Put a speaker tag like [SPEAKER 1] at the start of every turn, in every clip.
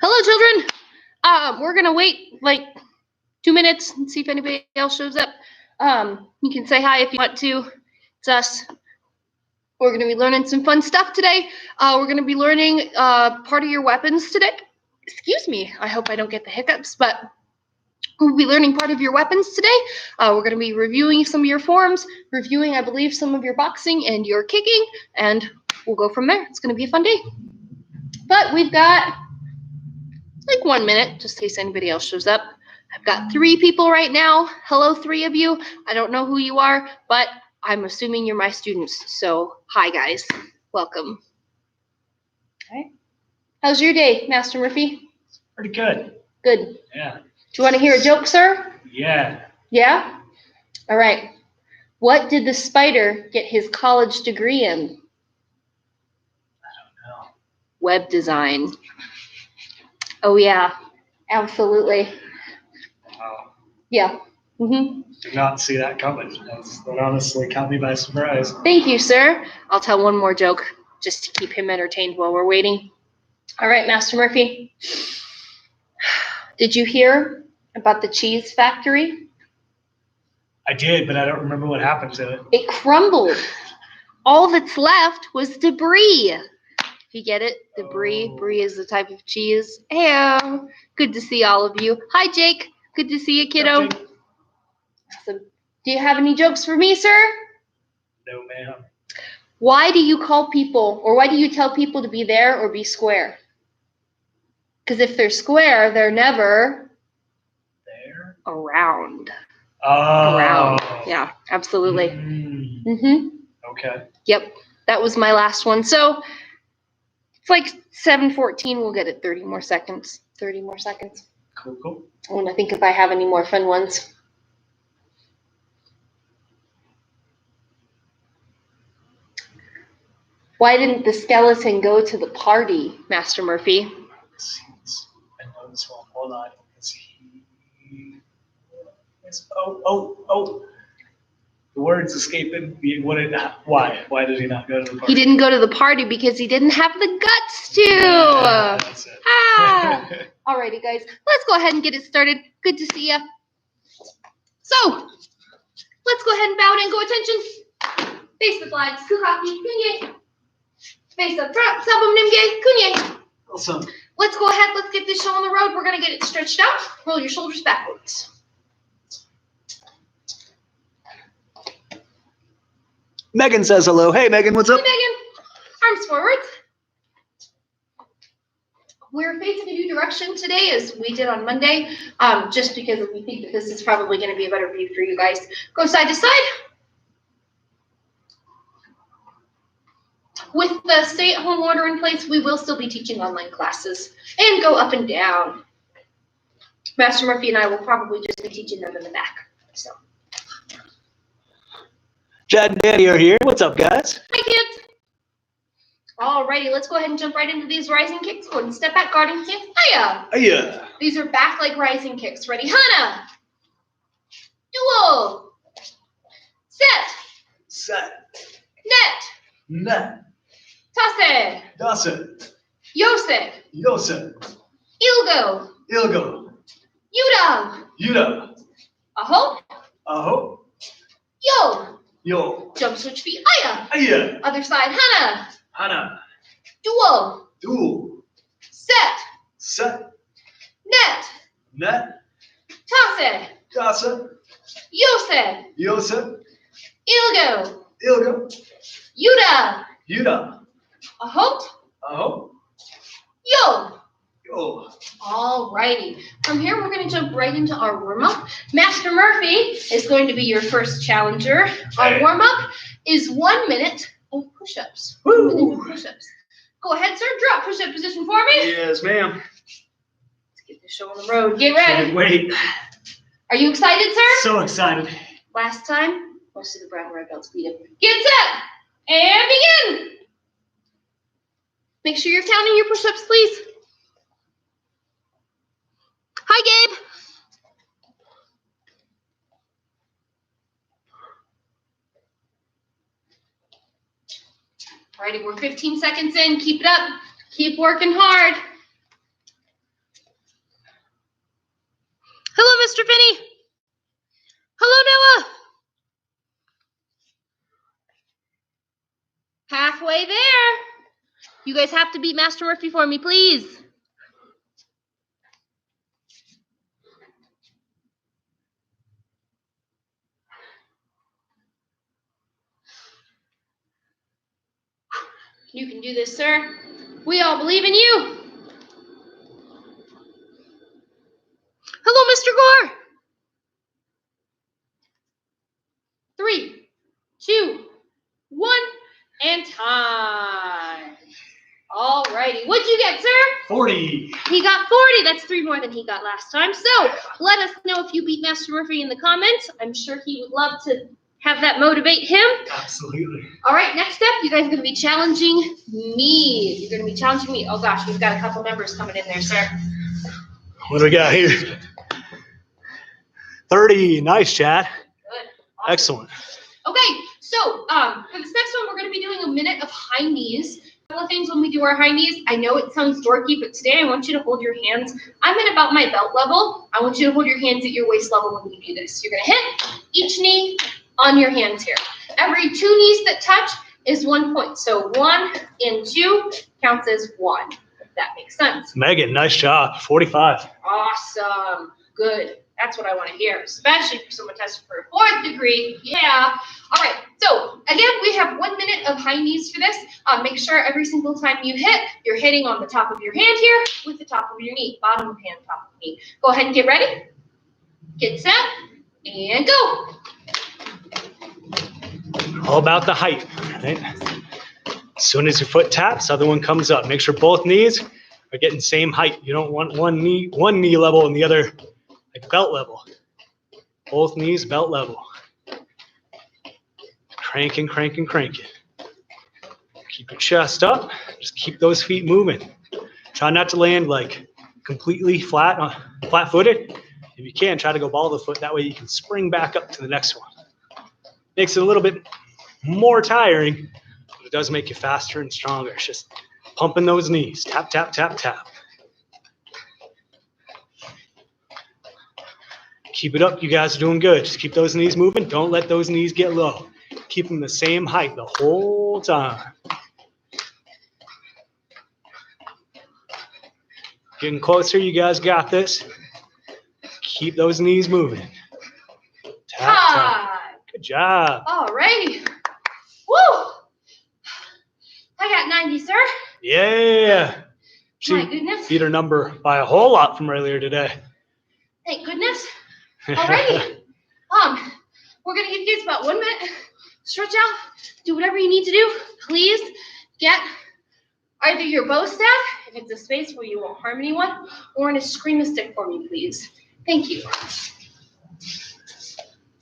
[SPEAKER 1] Hello, children. We're gonna wait like 2 minutes and see if anybody else shows up. You can say hi if you want to. It's us. We're gonna be learning some fun stuff today. We're gonna be learning part of your weapons today. Excuse me. I hope I don't get the hiccups, but we'll be learning part of your weapons today. We're gonna be reviewing some of your forms, reviewing, I believe, some of your boxing and your kicking, and we'll go from there. It's gonna be a fun day. But we've got like 1 minute, just in case anybody else shows up. I've got 3 people right now. Hello, 3 of you. I don't know who you are, but I'm assuming you're my students. So, hi, guys. Welcome. All right. How's your day, Master Murphy?
[SPEAKER 2] Pretty good.
[SPEAKER 1] Good.
[SPEAKER 2] Yeah.
[SPEAKER 1] Do you want to hear a joke, sir?
[SPEAKER 2] Yeah.
[SPEAKER 1] Yeah? All right. What did the spider get his college degree in?
[SPEAKER 2] I don't know.
[SPEAKER 1] Web design. Oh, yeah. Absolutely.
[SPEAKER 2] Wow.
[SPEAKER 1] Yeah. Mm-hmm.
[SPEAKER 2] Did not see that coming. That honestly caught me by surprise.
[SPEAKER 1] Thank you, sir. I'll tell one more joke just to keep him entertained while we're waiting. All right, Master Murphy. Did you hear about the cheese factory?
[SPEAKER 2] I did, but I don't remember what happened to it.
[SPEAKER 1] It crumbled. All that's left was debris. If you get it, debris.
[SPEAKER 2] Oh.
[SPEAKER 1] Brie is the type of cheese. Hey, good to see all of you. Hi, Jake. Good to see you, kiddo.
[SPEAKER 2] What's up, Jake?
[SPEAKER 1] Awesome. Do you have any jokes for me, sir?
[SPEAKER 2] No, ma'am.
[SPEAKER 1] Why do you call people, or why do you tell people to be there or be square? Because if they're square, they're never
[SPEAKER 2] There?
[SPEAKER 1] around.
[SPEAKER 2] Oh.
[SPEAKER 1] Around. Yeah, absolutely. Mm-hmm.
[SPEAKER 2] Okay.
[SPEAKER 1] Yep, that was my last one. So it's like 7:14. We'll get it 30 more seconds. 30 more seconds.
[SPEAKER 2] Cool, cool.
[SPEAKER 1] I want to think if I have any more fun ones. Why didn't the skeleton go to the party, Master Murphy?
[SPEAKER 2] I know this one. Hold on. Oh. The word's escaping. Why? Why did he not go to the party?
[SPEAKER 1] He didn't go to the party because he didn't have the guts to.
[SPEAKER 2] Yeah, that's it.
[SPEAKER 1] Alrighty, guys. Let's go ahead and get it started. Good to see ya. So, let's go ahead and bow and go attention. Face the flags. Kukaki, kunye. Face up front. Sabum nimge, kunye.
[SPEAKER 2] Awesome.
[SPEAKER 1] Let's go ahead. Let's get this show on the road. We're going to get it stretched out. Roll your shoulders backwards.
[SPEAKER 2] Megan says hello. Hey, Megan, what's up?
[SPEAKER 1] Hey, Megan. Arms forward. We're facing a new direction today as we did on Monday, just because we think that this is probably going to be a better view for you guys. Go side to side. With the stay-at-home order in place, we will still be teaching online classes. And go up and down. Master Murphy and I will probably just be teaching them in the back. So.
[SPEAKER 2] Chad and Danny are here. What's up, guys?
[SPEAKER 1] Hi, kids. Alrighty, let's go ahead and jump right into these rising kicks. Go ahead and step back, guarding stance. Hiya.
[SPEAKER 2] Hiya.
[SPEAKER 1] These are back leg rising kicks. Ready? Hana. Duo. Set. Net. Tase.
[SPEAKER 2] Dase.
[SPEAKER 1] Yose. Ilgo. Yuda.
[SPEAKER 2] Aho.
[SPEAKER 1] Yo. Jump switch feet. Hiya.
[SPEAKER 2] Hiya.
[SPEAKER 1] Other side. Hana. Duo. Set. Net. Tase. Yose. Ilgo. Yuda. Aho. Yo. Alrighty. From here, we're going to jump right into our warm-up. Master Murphy is going to be your first challenger. Our warm-up is 1 minute of push-ups. 1 minute of push-ups. Go ahead, sir. Drop push-up position for me.
[SPEAKER 2] Yes, ma'am.
[SPEAKER 1] Let's get this show on the road. Get ready.
[SPEAKER 2] Can't wait.
[SPEAKER 1] Are you excited, sir?
[SPEAKER 2] So excited.
[SPEAKER 1] Last time, most of the brown and red belts beat him. Get set and begin. Make sure you're counting your push-ups, please. Hi, Gabe. Alrighty, we're 15 seconds in. Keep it up. Keep working hard. halfway there. You guys have to beat Master Murphy for me, please. You can do this, sir. We all believe in you. Hello, Mr. Gore. 3, 2, 1, and time. All righty. What'd you get, sir?
[SPEAKER 2] 40.
[SPEAKER 1] He got 40. That's 3 more than he got last time. So let us know if you beat Master Murphy in the comments. I'm sure he would love to have that motivate him.
[SPEAKER 2] Absolutely.
[SPEAKER 1] All right, next up, you guys are going to be challenging me. You're going to be challenging me. Oh, gosh, we've got a couple numbers coming in there, sir.
[SPEAKER 2] What do we got here? 30. Nice, Chad.
[SPEAKER 1] Good. Awesome.
[SPEAKER 2] Excellent.
[SPEAKER 1] Okay, so for this next one, we're going to be doing a minute of high knees. A couple of things when we do our high knees. I know it sounds dorky, but today I want you to hold your hands. I'm at about my belt level. I want you to hold your hands at your waist level when we do this. You're going to hit each knee on your hands here. Every 2 knees that touch is 1 point. So 1 and 2 counts as 1, if that makes sense.
[SPEAKER 2] Megan, nice job. 45.
[SPEAKER 1] Awesome. Good. That's what I want to hear, especially for someone testing for a 4th degree. Yeah. All right. So again, we have 1 minute of high knees for this. Make sure every single time you hit, you're hitting on the top of your hand here with the top of your knee, bottom of hand, top of knee. Go ahead and get ready. Get set and go.
[SPEAKER 2] All about the height, right? As soon as your foot taps, other one comes up. Make sure both knees are getting same height. You don't want one knee level and the other like belt level. Both knees belt level. Cranking, cranking, cranking. Keep your chest up. Just keep those feet moving. Try not to land like completely flat-footed. If you can, try to go ball the foot. That way you can spring back up to the next one. Makes it a little bit more tiring, but it does make you faster and stronger. It's just pumping those knees. Tap, tap, tap, tap. Keep it up. You guys are doing good. Just keep those knees moving. Don't let those knees get low. Keep them the same height the whole time. Getting closer. You guys got this. Keep those knees moving. Tap, tap. Good job.
[SPEAKER 1] All righty. Woo! I got 90, sir.
[SPEAKER 2] Yeah.
[SPEAKER 1] My goodness.
[SPEAKER 2] Beat her number by a whole lot from earlier today.
[SPEAKER 1] Thank goodness. All righty. We're going to give you guys about 1 minute. Stretch out. Do whatever you need to do. Please get either your bow staff, if it's a space where you won't harm anyone, or an eskrima stick for me, please. Thank you.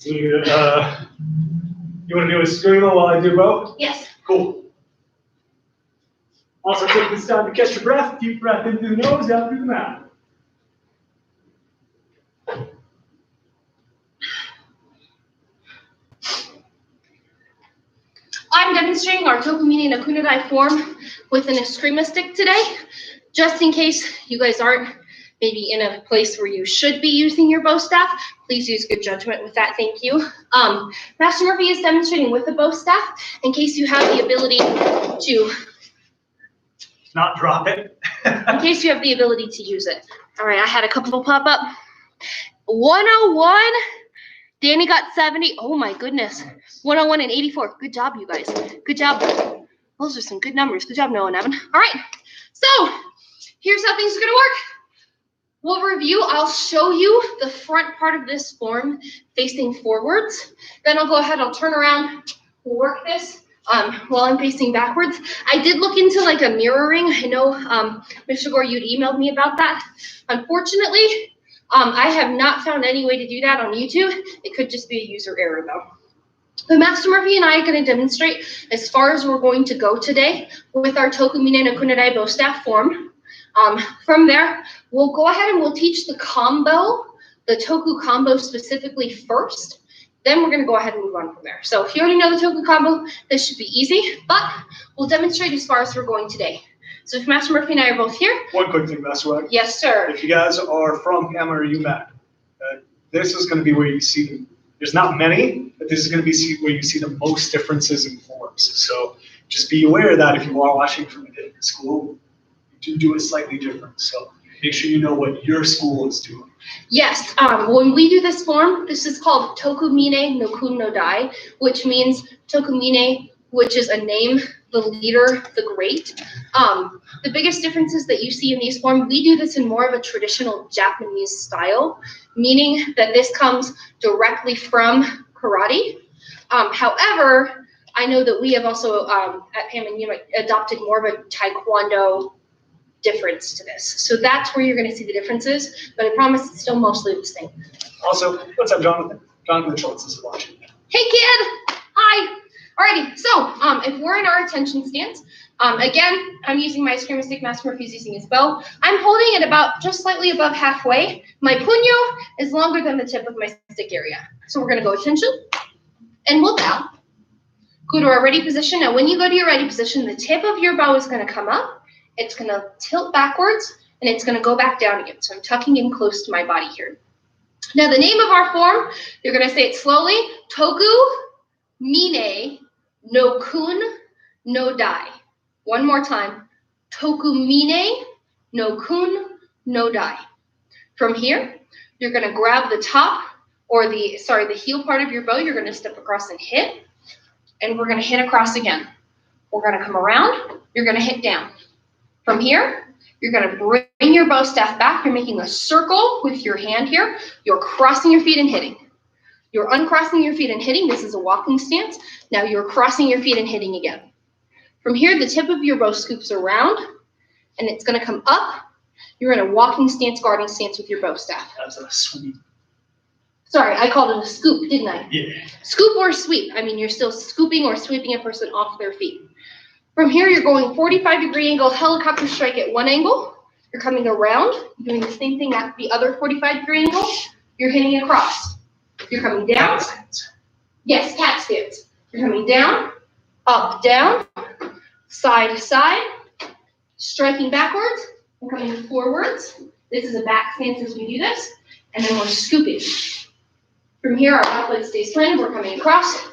[SPEAKER 2] You want to do a eskrima while I do both?
[SPEAKER 1] Yes.
[SPEAKER 2] Cool. Also take this time to catch your breath. Deep breath in through the nose, out through the mouth.
[SPEAKER 1] I'm demonstrating our Tokumini no Kunadai form with an eskrima stick today, just in case you guys aren't maybe in a place where you should be using your bow staff. Please use good judgment with that. Thank you. Master Murphy is demonstrating with the bow staff in case you have the ability to
[SPEAKER 2] not drop it.
[SPEAKER 1] in case you have the ability to use it. All right, I had a couple pop up. 101. Danny got 70. Oh my goodness. 101 and 84. Good job, you guys. Good job. Those are some good numbers. Good job, Noah and Evan. All right. So here's how things are going to work. We'll review. I'll show you the front part of this form facing forwards. Then I'll go ahead. I'll turn around. We'll work this while I'm facing backwards. I did look into like a mirroring. I know, Mr. Gore, you'd emailed me about that. Unfortunately, I have not found any way to do that on YouTube. It could just be a user error, though. But Master Murphy and I are going to demonstrate as far as we're going to go today with our Tokumine no Kunadai bow staff form. From there, we'll go ahead and we'll teach the combo, the Toku combo specifically first. Then we're going to go ahead and move on from there. So if you already know the Toku combo, this should be easy, but we'll demonstrate as far as we're going today. So if Master Murphy and I are both here.
[SPEAKER 2] One quick thing, Master Murphy.
[SPEAKER 1] Yes, sir.
[SPEAKER 2] If you guys are from KMA or UMAC, this is going to be where you see, there's not many, but this is going to be where you see the most differences in forms. So Just be aware that if you are watching from a different school, you do it slightly different. So make sure you know what your school is doing.
[SPEAKER 1] Yes, when we do this form, this is called Tokumine no Kun no Dai, which means Tokumine, which is a name, the leader, the great. The biggest differences that you see in these forms, we do this in more of a traditional Japanese style, meaning that this comes directly from karate. However, I know that we have also at KMA adopted more of a Taekwondo difference to this. So that's where you're going to see the differences, but I promise it's still mostly the same.
[SPEAKER 2] Also, what's up, Jonathan? Jonathan Schultz is watching.
[SPEAKER 1] Hey, kid. Hi. Alrighty. So if we're in our attention stance, again, I'm using my extremistic. Master Murphy's using his bow. I'm holding it about just slightly above halfway. My puño is longer than the tip of my stick area. So we're going to go attention, and we'll bow. Go to our ready position. Now, when you go to your ready position, the tip of your bow is going to come up. It's going to tilt backwards, and it's going to go back down again. So I'm tucking in close to my body here. Now, the name of our form, you're going to say it slowly. Toku mine no kun no dai. One more time. Toku mine no kun no dai. From here, you're going to grab the top or the heel part of your bow. You're going to step across and hit, and we're going to hit across again. We're going to come around. You're going to hit down. From here, you're going to bring your bow staff back. You're making a circle with your hand here. You're crossing your feet and hitting. You're uncrossing your feet and hitting. This is a walking stance. Now you're crossing your feet and hitting again. From here, the tip of your bow scoops around, and it's going to come up. You're in a walking stance, guarding stance with your bow staff.
[SPEAKER 2] That's a sweep.
[SPEAKER 1] Sorry, I called it a scoop, didn't I?
[SPEAKER 2] Yeah.
[SPEAKER 1] Scoop or sweep. I mean, you're still scooping or sweeping a person off their feet. From here, you're going 45-degree angle helicopter strike at one angle. You're coming around, doing the same thing at the other 45-degree angle. You're hitting across. You're coming down. Yes, cat stance. You're coming down, up, down, side to side, striking backwards and coming forwards. This is a back stance as we do this. And then we're scooping. From here, our left leg stays planted. We're coming across,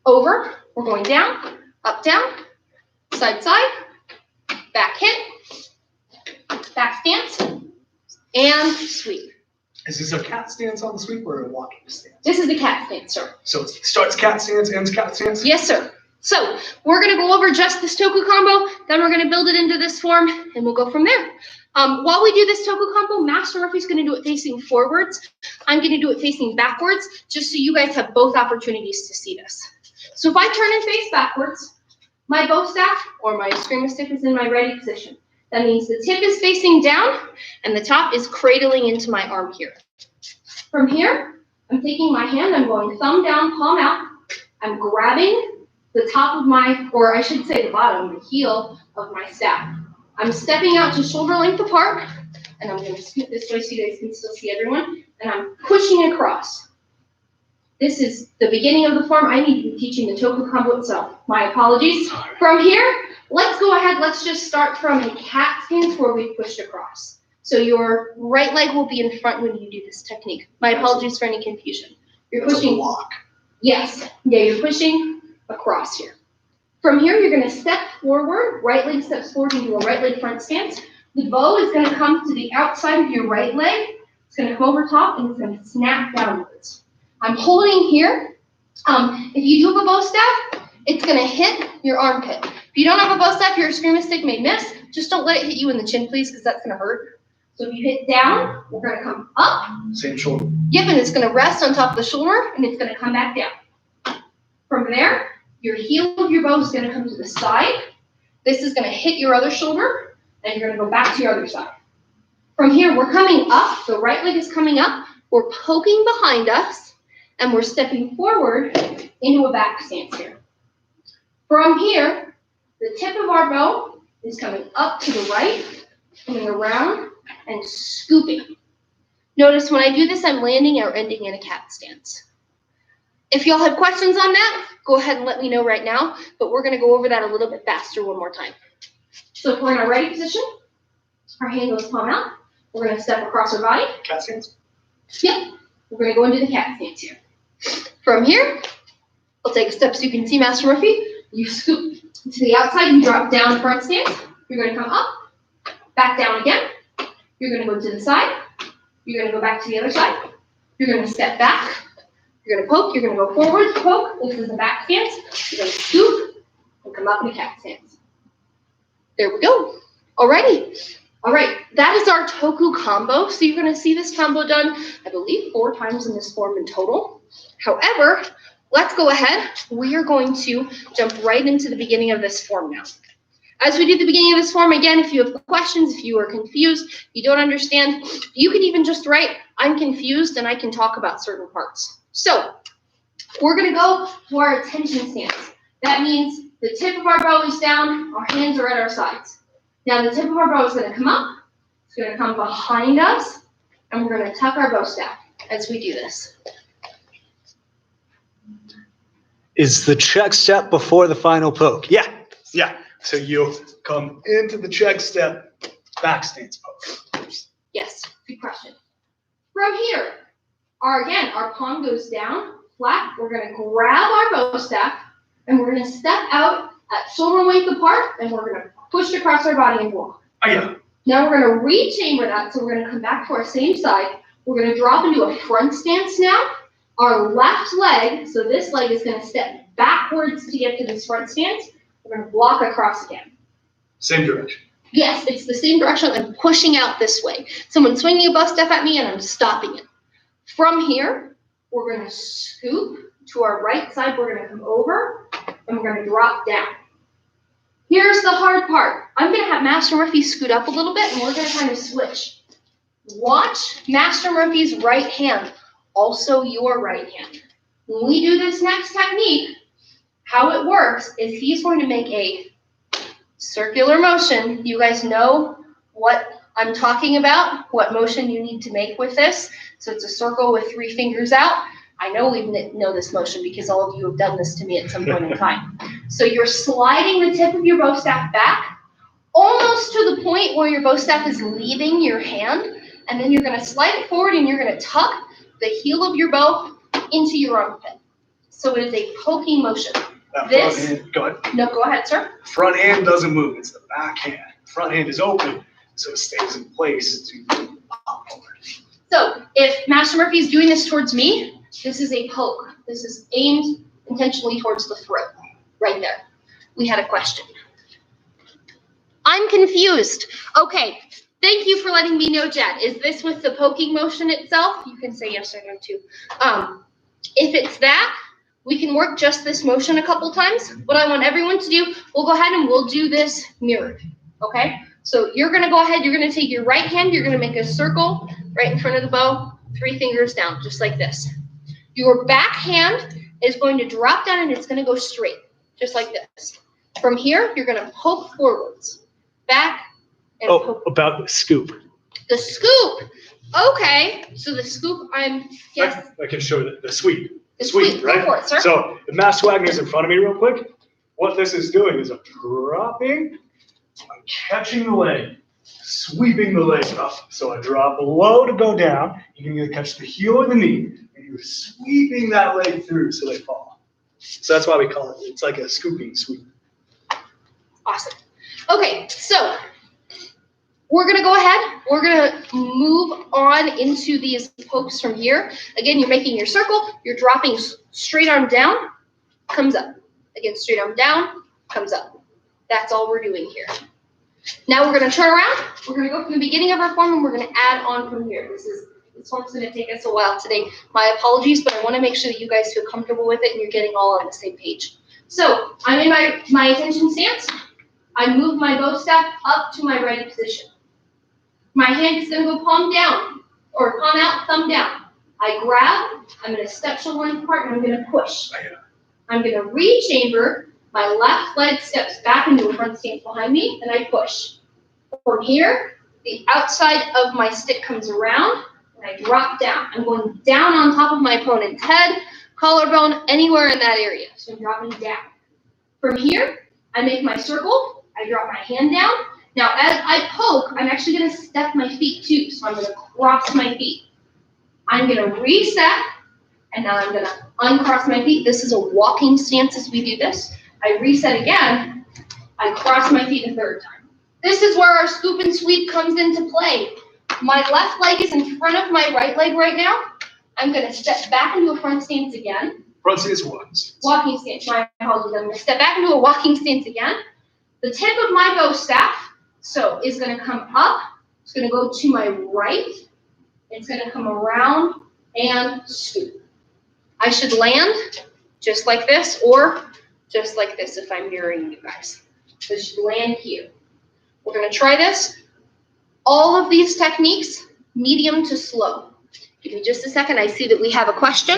[SPEAKER 1] over. We're going down, up, down. Side, side, back hit, back stance, and sweep.
[SPEAKER 2] Is this a cat stance on the sweep or a walking stance?
[SPEAKER 1] This is the cat stance, sir.
[SPEAKER 2] So it starts cat stance, ends cat stance?
[SPEAKER 1] Yes, sir. So we're going to go over just this toku combo, then we're going to build it into this form, and we'll go from there. While we do this toku combo, Master Murphy's going to do it facing forwards. I'm going to do it facing backwards, just so you guys have both opportunities to see this. So if I turn and face backwards, my bow staff or my screamer stick is in my ready position. That means the tip is facing down and the top is cradling into my arm here. From here, I'm taking my hand, I'm going thumb down, palm out. I'm grabbing the top of my, or I should say the bottom, the heel of my staff. I'm stepping out to shoulder length apart, and I'm going to scoot this way so you guys can still see everyone, and I'm pushing across. This is the beginning of the form. I need to be teaching the toku combo itself. My apologies. From here, let's go ahead. Let's just start from a cat stance where we pushed across. So your right leg will be in front when you do this technique. My apologies for any confusion. You're pushing.
[SPEAKER 2] Walk.
[SPEAKER 1] Yes. Yeah, you're pushing across here. From here, you're going to step forward. Right leg steps forward into a right leg front stance. The bow is going to come to the outside of your right leg. It's going to come over top and it's going to snap downwards. I'm holding here. If you do have a bow staff, it's going to hit your armpit. If you don't have a bow staff, your screamer stick may miss. Just don't let it hit you in the chin, please, because that's going to hurt. So if you hit down, we're going to come up.
[SPEAKER 2] Same shoulder.
[SPEAKER 1] Yep, and it's going to rest on top of the shoulder, and it's going to come back down. From there, your heel of your bow is going to come to the side. This is going to hit your other shoulder, and you're going to go back to your other side. From here, we're coming up. The right leg is coming up. We're poking behind us, and we're stepping forward into a back stance here. From here, the tip of our bow is coming up to the right, coming around, and scooping. Notice when I do this, I'm landing or ending in a cat stance. If y'all have questions on that, go ahead and let me know right now, but we're going to go over that a little bit faster one more time. So if we're in our ready position, our hand goes palm out. We're going to step across our body.
[SPEAKER 2] Cat stance?
[SPEAKER 1] Yep. We're going to go into the cat stance here. From here, I'll take a step so you can see Master Murphy. You scoop. to the outside, you drop down front stance. You're going to come up, back down again. You're going to go to the side. You're going to go back to the other side. You're going to step back. You're going to poke. You're going to go forward, poke. This is a back stance. You're going to scoop and come up in a cat stance. There we go. Alrighty. All right, that is our Toku combo. So you're going to see this combo done, I believe, 4 times in this form in total. However, let's go ahead. We are going to jump right into the beginning of this form now. As we do the beginning of this form, again, if you have questions, if you are confused, if you don't understand, you can even just write, I'm confused, and I can talk about certain parts. So we're going to go to our attention stance. That means the tip of our bow is down, our hands are at our sides. Now the tip of our bow is going to come up, it's going to come behind us, and we're going to tuck our bow staff as we do this.
[SPEAKER 2] Is the check step before the final poke? Yeah. So you come into the check step, back stance poke.
[SPEAKER 1] Yes, good question. From here, our palm goes down, flat. We're going to grab our bow staff, and we're going to step out at shoulder length apart, and we're going to push across our body and walk.
[SPEAKER 2] Oh, yeah.
[SPEAKER 1] Now we're going to rechamber that, so we're going to come back to our same side. We're going to drop into a front stance now. Our left leg, so this leg is going to step backwards to get to this front stance. We're going to block across again.
[SPEAKER 2] Same direction.
[SPEAKER 1] Yes, it's the same direction. I'm pushing out this way. Someone's swinging a bow staff at me, and I'm stopping it. From here, we're going to scoop to our right side. We're going to come over, and we're going to drop down. Here's the hard part. I'm going to have Master Murphy scoot up a little bit, and we're going to kind of switch. Watch Master Murphy's right hand, also your right hand. When we do this next technique, how it works is he's going to make a circular motion. You guys know what I'm talking about, what motion you need to make with this. So it's a circle with 3 fingers out. I know we know this motion because all of you have done this to me at some point in time. So you're sliding the tip of your bow staff back, almost to the point where your bow staff is leaving your hand, and then you're going to slide it forward and you're going to tuck the heel of your bow into your armpit. So it is a poking motion.
[SPEAKER 2] Front hand, go ahead.
[SPEAKER 1] No, go ahead, sir.
[SPEAKER 2] Front hand doesn't move, it's the back hand. Front hand is open, so it stays in place to pop forward.
[SPEAKER 1] So if Master Murphy is doing this towards me, this is a poke. This is aimed intentionally towards the throat, right there. We had a question. I'm confused. Okay, thank you for letting me know, Jad. Is this with the poking motion itself? You can say yes or no too. If it's that, we can work just this motion a couple times. What I want everyone to do, we'll go ahead and we'll do this mirrored, okay? So you're gonna go ahead, you're gonna take your right hand, you're gonna make a circle right in front of the bow, 3 fingers down, just like this. Your back hand is going to drop down and it's gonna go straight, just like this. From here, you're gonna poke forwards, back, and poke.
[SPEAKER 2] About the scoop.
[SPEAKER 1] The scoop, okay. So the scoop, yes.
[SPEAKER 2] I can show the sweep.
[SPEAKER 1] The sweep,
[SPEAKER 2] right?
[SPEAKER 1] go for it, sir.
[SPEAKER 2] So if Master Wagner's in front of me real quick, what this is doing is I'm dropping, I'm catching the leg, sweeping the leg up. So I drop low to go down. You can either catch the heel or the knee, and you're sweeping that leg through so they fall. So that's why we call it, it's like a scooping sweep.
[SPEAKER 1] Awesome. Okay, so we're going to go ahead. We're going to move on into these pokes from here. Again, you're making your circle. You're dropping straight arm down, comes up. Again, straight arm down, comes up. That's all we're doing here. Now we're going to turn around. We're going to go from the beginning of our form, and we're going to add on from here. This form's going to take us a while today. My apologies, but I want to make sure that you guys feel comfortable with it and you're getting all on the same page. So I'm in my attention stance. I move my bow staff up to my ready position. My hand is going to go palm down, or palm out, thumb down. I grab, I'm going to step shoulder length apart, and I'm going to push. I'm going to rechamber, my left leg steps back into a front stance behind me, and I push. From here, the outside of my stick comes around, and I drop down. I'm going down on top of my opponent's head, collarbone, anywhere in that area. So I'm dropping down. From here, I make my circle, I drop my hand down. Now, as I poke, I'm actually going to step my feet too. So I'm going to cross my feet. I'm going to reset, and now I'm going to uncross my feet. This is a walking stance as we do this. I reset again, I cross my feet a third time. This is where our scoop and sweep comes into play. My left leg is in front of my right leg right now. I'm going to step back into a front stance again.
[SPEAKER 2] Front stance, walking stance.
[SPEAKER 1] Walking stance, my apologies. I'm going to step back into a walking stance again. The tip of my bow staff, is going to come up. It's going to go to my right. It's going to come around and scoop. I should land just like this or just like this if I'm mirroring you guys. So I should land here. We're going to try this. All of these techniques, medium to slow. Give me just a second. I see that we have a question.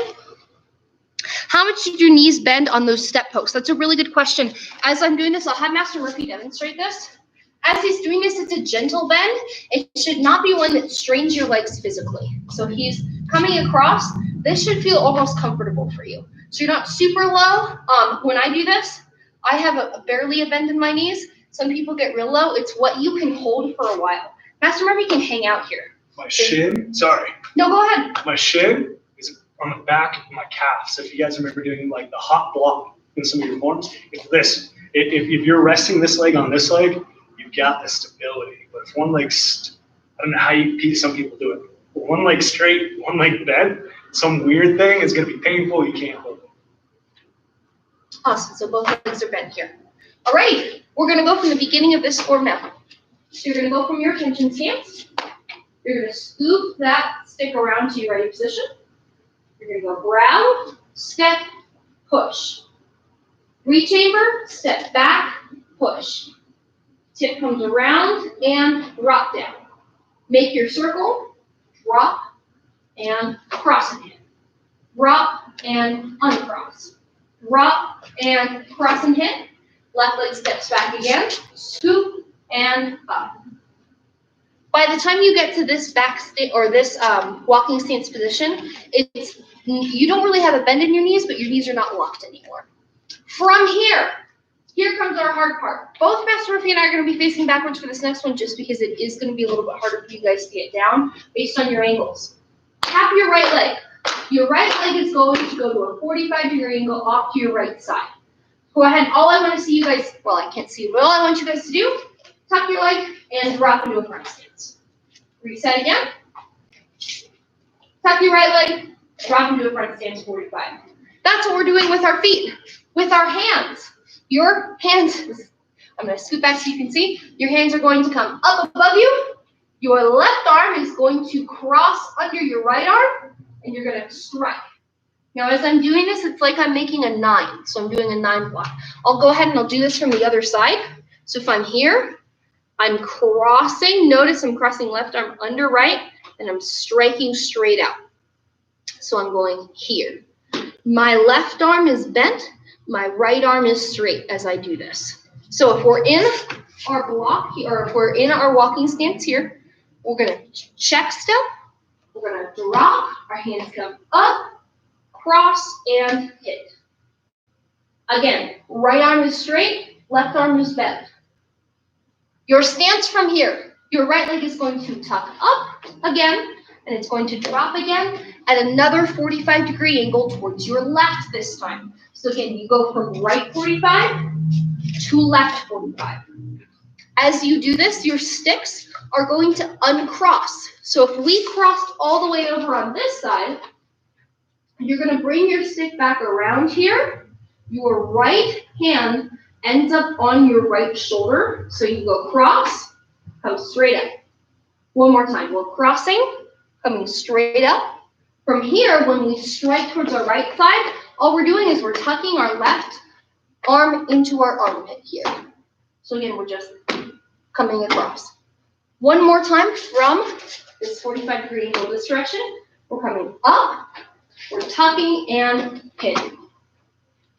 [SPEAKER 1] How much did your knees bend on those step posts? That's a really good question. As I'm doing this, I'll have Master Murphy demonstrate this. As he's doing this, it's a gentle bend. It should not be one that strains your legs physically. So he's coming across. This should feel almost comfortable for you. So you're not super low. When I do this, I have barely a bend in my knees. Some people get real low. It's what you can hold for a while. Master Murphy can hang out here.
[SPEAKER 2] My shin, sorry.
[SPEAKER 1] No, go ahead.
[SPEAKER 2] My shin is on the back of my calf. So if you guys remember doing like the hop block in some of your forms, it's this. If you're resting this leg on this leg, you've got the stability. But if one leg's, I don't know how some people do it. But one leg straight, one leg bent, some weird thing is going to be painful. You can't hold it.
[SPEAKER 1] Awesome. So both legs are bent here. All right. We're going to go from the beginning of this form now. So you're going to go from your attention stance. You're going to scoop that stick around to your ready position. You're going to go grab, step, push. Rechamber, step back, push. Tip comes around and drop down. Make your circle, drop, and cross and hit. Drop and uncross. Drop and cross and hit. Left leg steps back again. Scoop and up. By the time you get to this walking stance position, you don't really have a bend in your knees, but your knees are not locked anymore. From here comes our hard part. Both Master Murphy and I are going to be facing backwards for this next one just because it is going to be a little bit harder for you guys to get down based on your angles. Tap your right leg. Your right leg is going to go to a 45-degree angle off to your right side. Go ahead. All I want to see you guys, well, I can't see you, but all I want you guys to do, tuck your leg and drop into a front stance. Reset again. Tuck your right leg, drop into a front stance 45. That's what we're doing with our feet. With our hands. Your hands, I'm going to scoot back so you can see. Your hands are going to come up above you. Your left arm is going to cross under your right arm, and you're going to strike. Now, as I'm doing this, it's like I'm making a 9. So I'm doing a 9 block. I'll go ahead and I'll do this from the other side. So if I'm here, I'm crossing. Notice I'm crossing left arm under right, and I'm striking straight out. So I'm going here. My left arm is bent. My right arm is straight as I do this. So if we're in our block here, or if we're in our walking stance here, we're going to check step. We're going to drop. Our hands come up, cross, and hit. Again, right arm is straight, left arm is bent. Your stance from here, your right leg is going to tuck up again, and it's going to drop again at another 45-degree angle towards your left this time. So again, you go from right 45 to left 45. As you do this, your sticks are going to uncross. So if we crossed all the way over on this side, you're going to bring your stick back around here. Your right hand ends up on your right shoulder. So you go cross, come straight up. One more time. We're crossing, coming straight up. From here, when we strike towards our right side, all we're doing is we're tucking our left arm into our armpit here. So again, we're just coming across. One more time from this 45-degree angle this direction. We're coming up, we're tucking and hitting.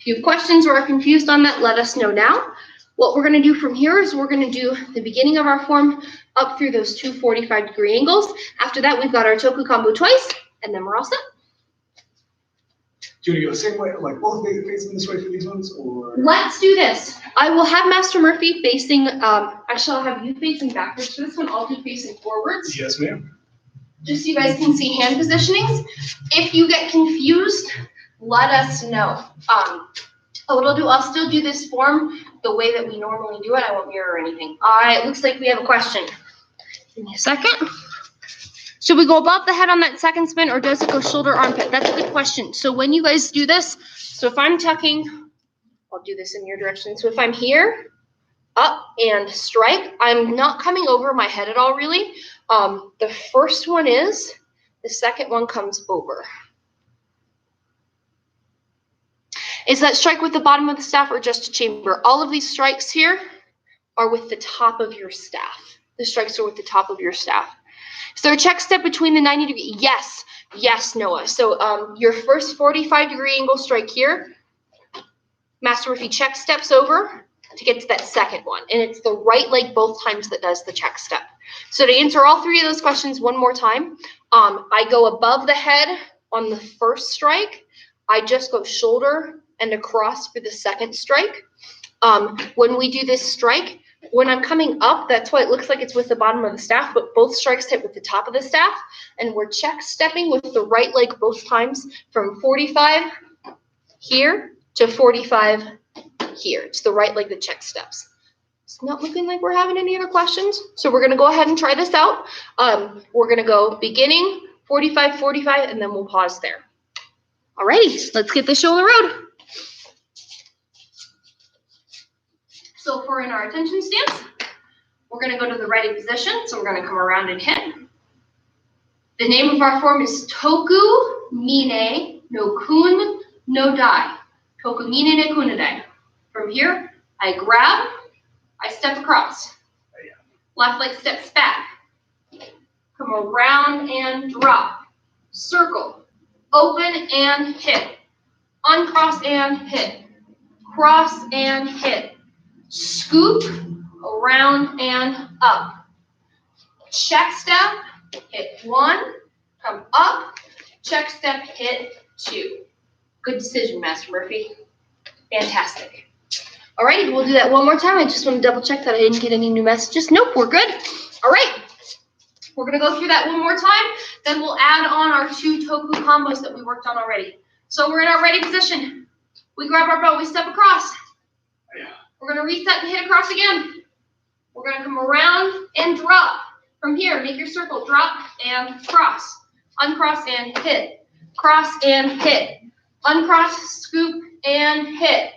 [SPEAKER 1] If you have questions or are confused on that, let us know now. What we're going to do from here is we're going to do the beginning of our form up through those two 45-degree angles. After that, we've got our toku combo twice, and then we're all set.
[SPEAKER 2] Do you want to go the same way, like both facing this way for these ones, or?
[SPEAKER 1] Let's do this. I will have Master Murphy facing, actually I'll have you facing backwards for this one. I'll do facing forwards.
[SPEAKER 2] Yes, ma'am.
[SPEAKER 1] Just so you guys can see hand positionings. If you get confused, let us know. Oh, what I'll do, I'll still do this form the way that we normally do it. I won't mirror anything. It looks like we have a question. Give me a second. Should we go above the head on that second spin, or does it go shoulder, armpit? That's a good question. So when you guys do this, so if I'm tucking, I'll do this in your direction. So if I'm here, up and strike, I'm not coming over my head at all, really. The first one is, the second one comes over. Is that strike with the bottom of the staff or just a chamber? All of these strikes here are with the top of your staff. The strikes are with the top of your staff. Is there a check step between the 90 degree? Yes. Yes, Noah. So your first 45-degree angle strike here, Master Murphy check steps over to get to that second one. And it's the right leg both times that does the check step. So to answer all three of those questions one more time, I go above the head on the first strike. I just go shoulder and across for the second strike. When we do this strike, when I'm coming up, that's why it looks like it's with the bottom of the staff, but both strikes hit with the top of the staff, and we're check stepping with the right leg both times from 45 here to 45 here. It's the right leg that check steps. It's not looking like we're having any other questions, so we're going to go ahead and try this out. We're going to go beginning, 45, 45, and then we'll pause there. Alrighty, let's get this show on the road. So if we're in our attention stance, we're going to go to the ready position. So we're going to come around and hit. The name of our form is Toku Mine no Kun no Dai. Toku Mine no Kun no Dai. From here, I grab, I step across. Left leg steps back. Come around and drop. Circle. Open and hit. Uncross and hit. Cross and hit. Scoop, around and up. Check step, hit 1, come up, check step, hit 2. Good decision, Master Murphy. Fantastic. All right, we'll do that one more time. I just want to double check that I didn't get any new messages. Nope, we're good. All right, we're going to go through that one more time. Then we'll add on our 2 Toku combos that we worked on already. So we're in our ready position. We grab our bow, we step across. We're going to reset and hit across again. We're going to come around and drop. From here, make your circle. Drop and cross. Uncross and hit. Cross and hit. Uncross, scoop, and hit.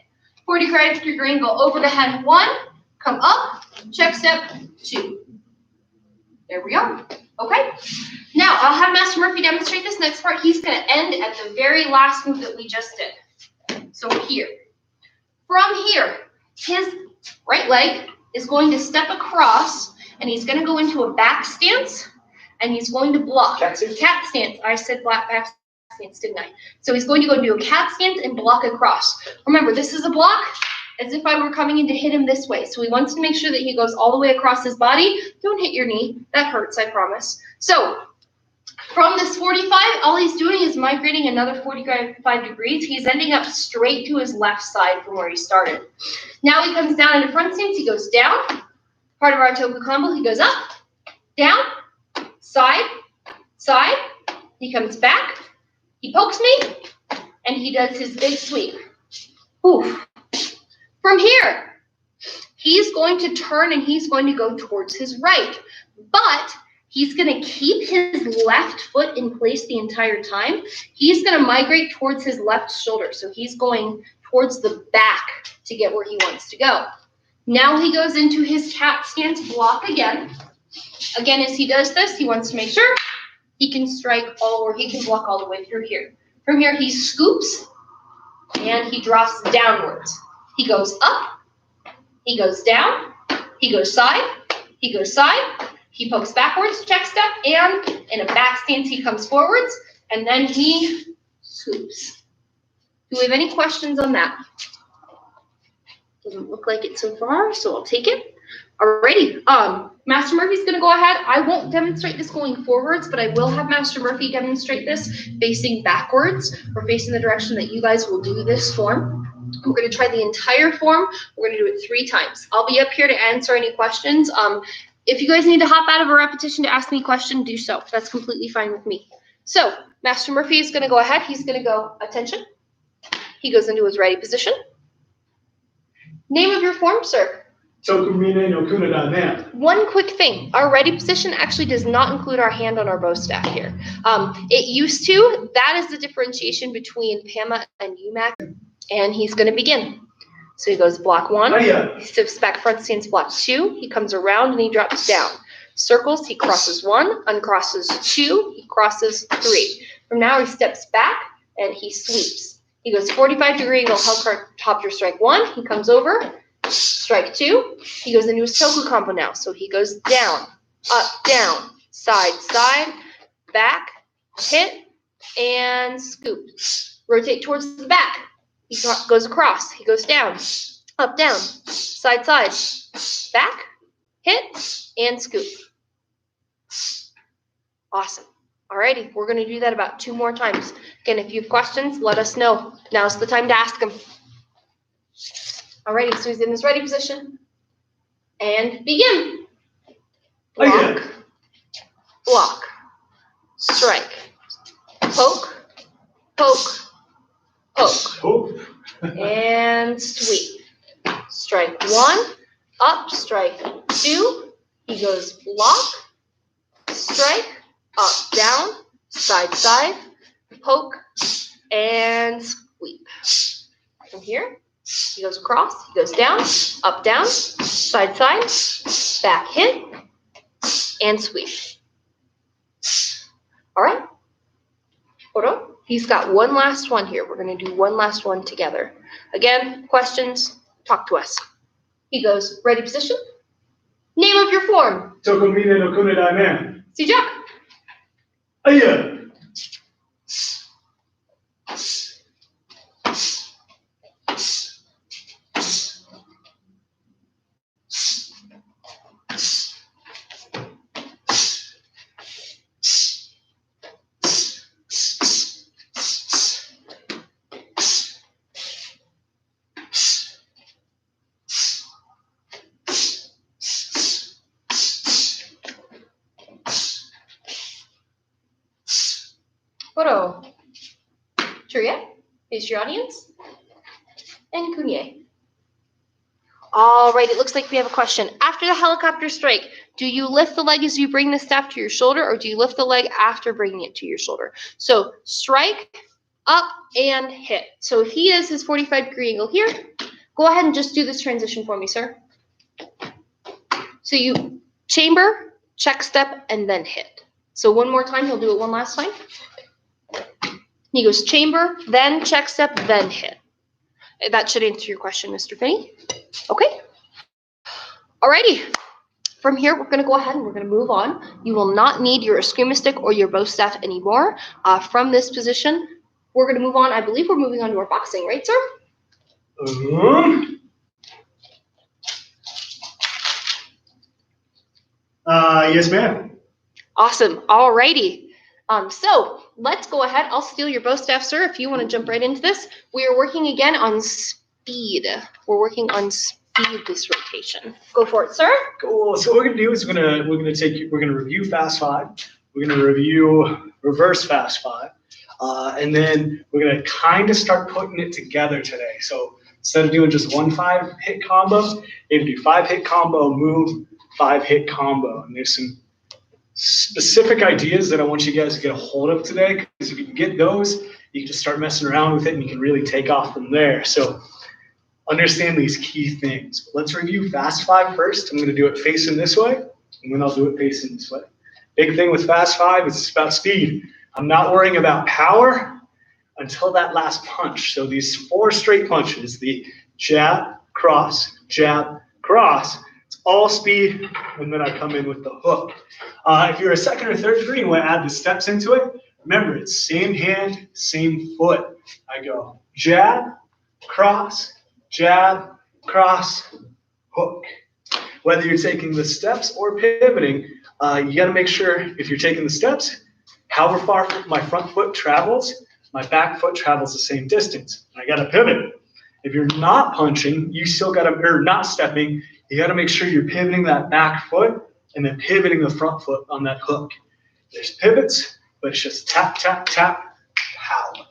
[SPEAKER 1] 45-degree angle over the head. 1. Come up. Check step. 2. There we are. Okay. Now, I'll have Master Murphy demonstrate this next part. He's going to end at the very last move that we just did. So here. From here, his right leg is going to step across, and he's going to go into a back stance, and he's going to block. Cat stance. I said back stance, didn't I? So he's going to go into a cat stance and block across. Remember, this is a block as if I were coming in to hit him this way. So he wants to make sure that he goes all the way across his body. Don't hit your knee. That hurts, I promise. So from this 45, all he's doing is migrating another 45 degrees. He's ending up straight to his left side from where he started. Now he comes down into front stance. He goes down. Part of our Toku combo, he goes up, down, side, side. He comes back. He pokes me, and he does his big sweep. Oof. From here, he's going to turn, and he's going to go towards his right. But he's going to keep his left foot in place the entire time. He's going to migrate towards his left shoulder. So he's going towards the back to get where he wants to go. Now he goes into his cat stance block again. Again, as he does this, he wants to make sure he can strike all, or he can block all the way through here. From here, he scoops and he drops downwards. He goes up, he goes down, he goes side, he goes side. He pokes backwards, check step, and in a back stance, he comes forwards, and then he scoops. Do we have any questions on that? Doesn't look like it so far, so I'll take it. Alrighty, Master Murphy's gonna go ahead. I won't demonstrate this going forwards, but I will have Master Murphy demonstrate this facing backwards, or facing the direction that you guys will do this form. We're gonna try the entire form. We're gonna do it 3 times. I'll be up here to answer any questions. If you guys need to hop out of a repetition to ask me a question, do so. That's completely fine with me. So Master Murphy is going to go ahead. He's going to go attention. He goes into his ready position. Name of your form, sir.
[SPEAKER 2] Tokumine no kunada.
[SPEAKER 1] One quick thing, our ready position actually does not include our hand on our bow staff here. It used to. That is the differentiation between KMA and UMAC, and he's going to begin. So he goes block 1, he steps back front stance block 2, he comes around and he drops down. Circles, he crosses 1, uncrosses 2, he crosses 3. From now he steps back and he sweeps. He goes 45-degree angle helicopter strike 1, he comes over, strike 2, he goes into his toku combo now. So he goes down, up, down, side, side, back, hit, and scoop. Rotate towards the back. He goes across, he goes down, up, down, side, side, back, hit, and scoop. Awesome. Alrighty, we're going to do that about 2 more times. Again, if you have questions, let us know. Now's the time to ask them. Alrighty, so he's in his ready position. And begin. Block, block, strike, poke, poke, poke, and sweep. Strike 1, up, strike 2, he goes block, strike, up, down, side, side, poke, and sweep. From here, he goes across, he goes down, up, down, side, side, back hit, and sweep. All right. Hold on. He's got one last one here. We're going to do one last one together. Again, questions, talk to us. He goes, ready position. Name of your form.
[SPEAKER 2] Tokumine no kunada.
[SPEAKER 1] See Jack.
[SPEAKER 2] Aya.
[SPEAKER 1] Photo. Churia, face your audience. And Kunye. All right, it looks like we have a question. After the helicopter strike, do you lift the leg as you bring the staff to your shoulder, or do you lift the leg after bringing it to your shoulder? So strike, up, and hit. So if he is his 45-degree angle here, go ahead and just do this transition for me, sir. So you chamber, check step, and then hit. So one more time, he'll do it one last time. He goes chamber, then check step, then hit. That should answer your question, Mr. Finney. Okay. Alrighty. From here, we're going to go ahead and we're going to move on. You will not need your eskrima stick or your bow staff anymore. From this position, we're going to move on. I believe we're moving on to our boxing, right, sir?
[SPEAKER 2] Yes, ma'am.
[SPEAKER 1] Awesome. Alrighty. So let's go ahead. I'll steal your bow staff, sir, if you want to jump right into this. We are working again on speed. We're working on speed this rotation. Go for it, sir.
[SPEAKER 2] Cool. So what we're gonna do is we're gonna review fast 5. We're gonna review reverse fast 5, and then we're gonna kind of start putting it together today. So instead of doing just one 5-hit combo, maybe do 5-hit combo, move, 5-hit combo, and there's some specific ideas that I want you guys to get a hold of today, because if you can get those, you can just start messing around with it and you can really take off from there. So understand these key things. Let's review fast 5 first. I'm going to do it facing this way, and then I'll do it facing this way. Big thing with fast 5 is it's about speed. I'm not worrying about power until that last punch. So these 4 straight punches, the jab, cross, it's all speed, and then I come in with the hook. If you're a 2nd or 3rd degree and want to add the steps into it, remember it's same hand, same foot. I go jab, cross, hook. Whether you're taking the steps or pivoting, you got to make sure if you're taking the steps, however far my front foot travels, my back foot travels the same distance. I got to pivot. If you're not punching, you still got to, or not stepping, you got to make sure you're pivoting that back foot and then pivoting the front foot on that hook. There's pivots, but it's just tap, tap, tap, pow.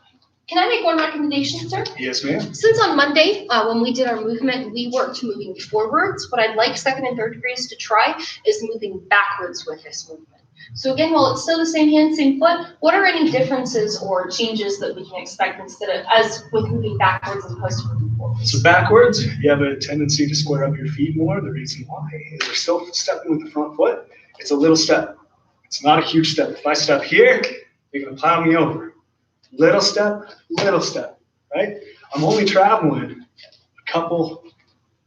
[SPEAKER 1] Can I make one recommendation, sir?
[SPEAKER 2] Yes, ma'am.
[SPEAKER 1] Since on Monday, when we did our movement, we worked moving forwards. What I'd like second and third graders to try is moving backwards with this movement. So again, while it's still the same hand, same foot, what are any differences or changes that we can expect instead of as with moving backwards as opposed to moving forwards?
[SPEAKER 2] So backwards, you have a tendency to square up your feet more. The reason why is we're still stepping with the front foot. It's a little step. It's not a huge step. If I step here, you're gonna plow me over. Little step, right? I'm only traveling a couple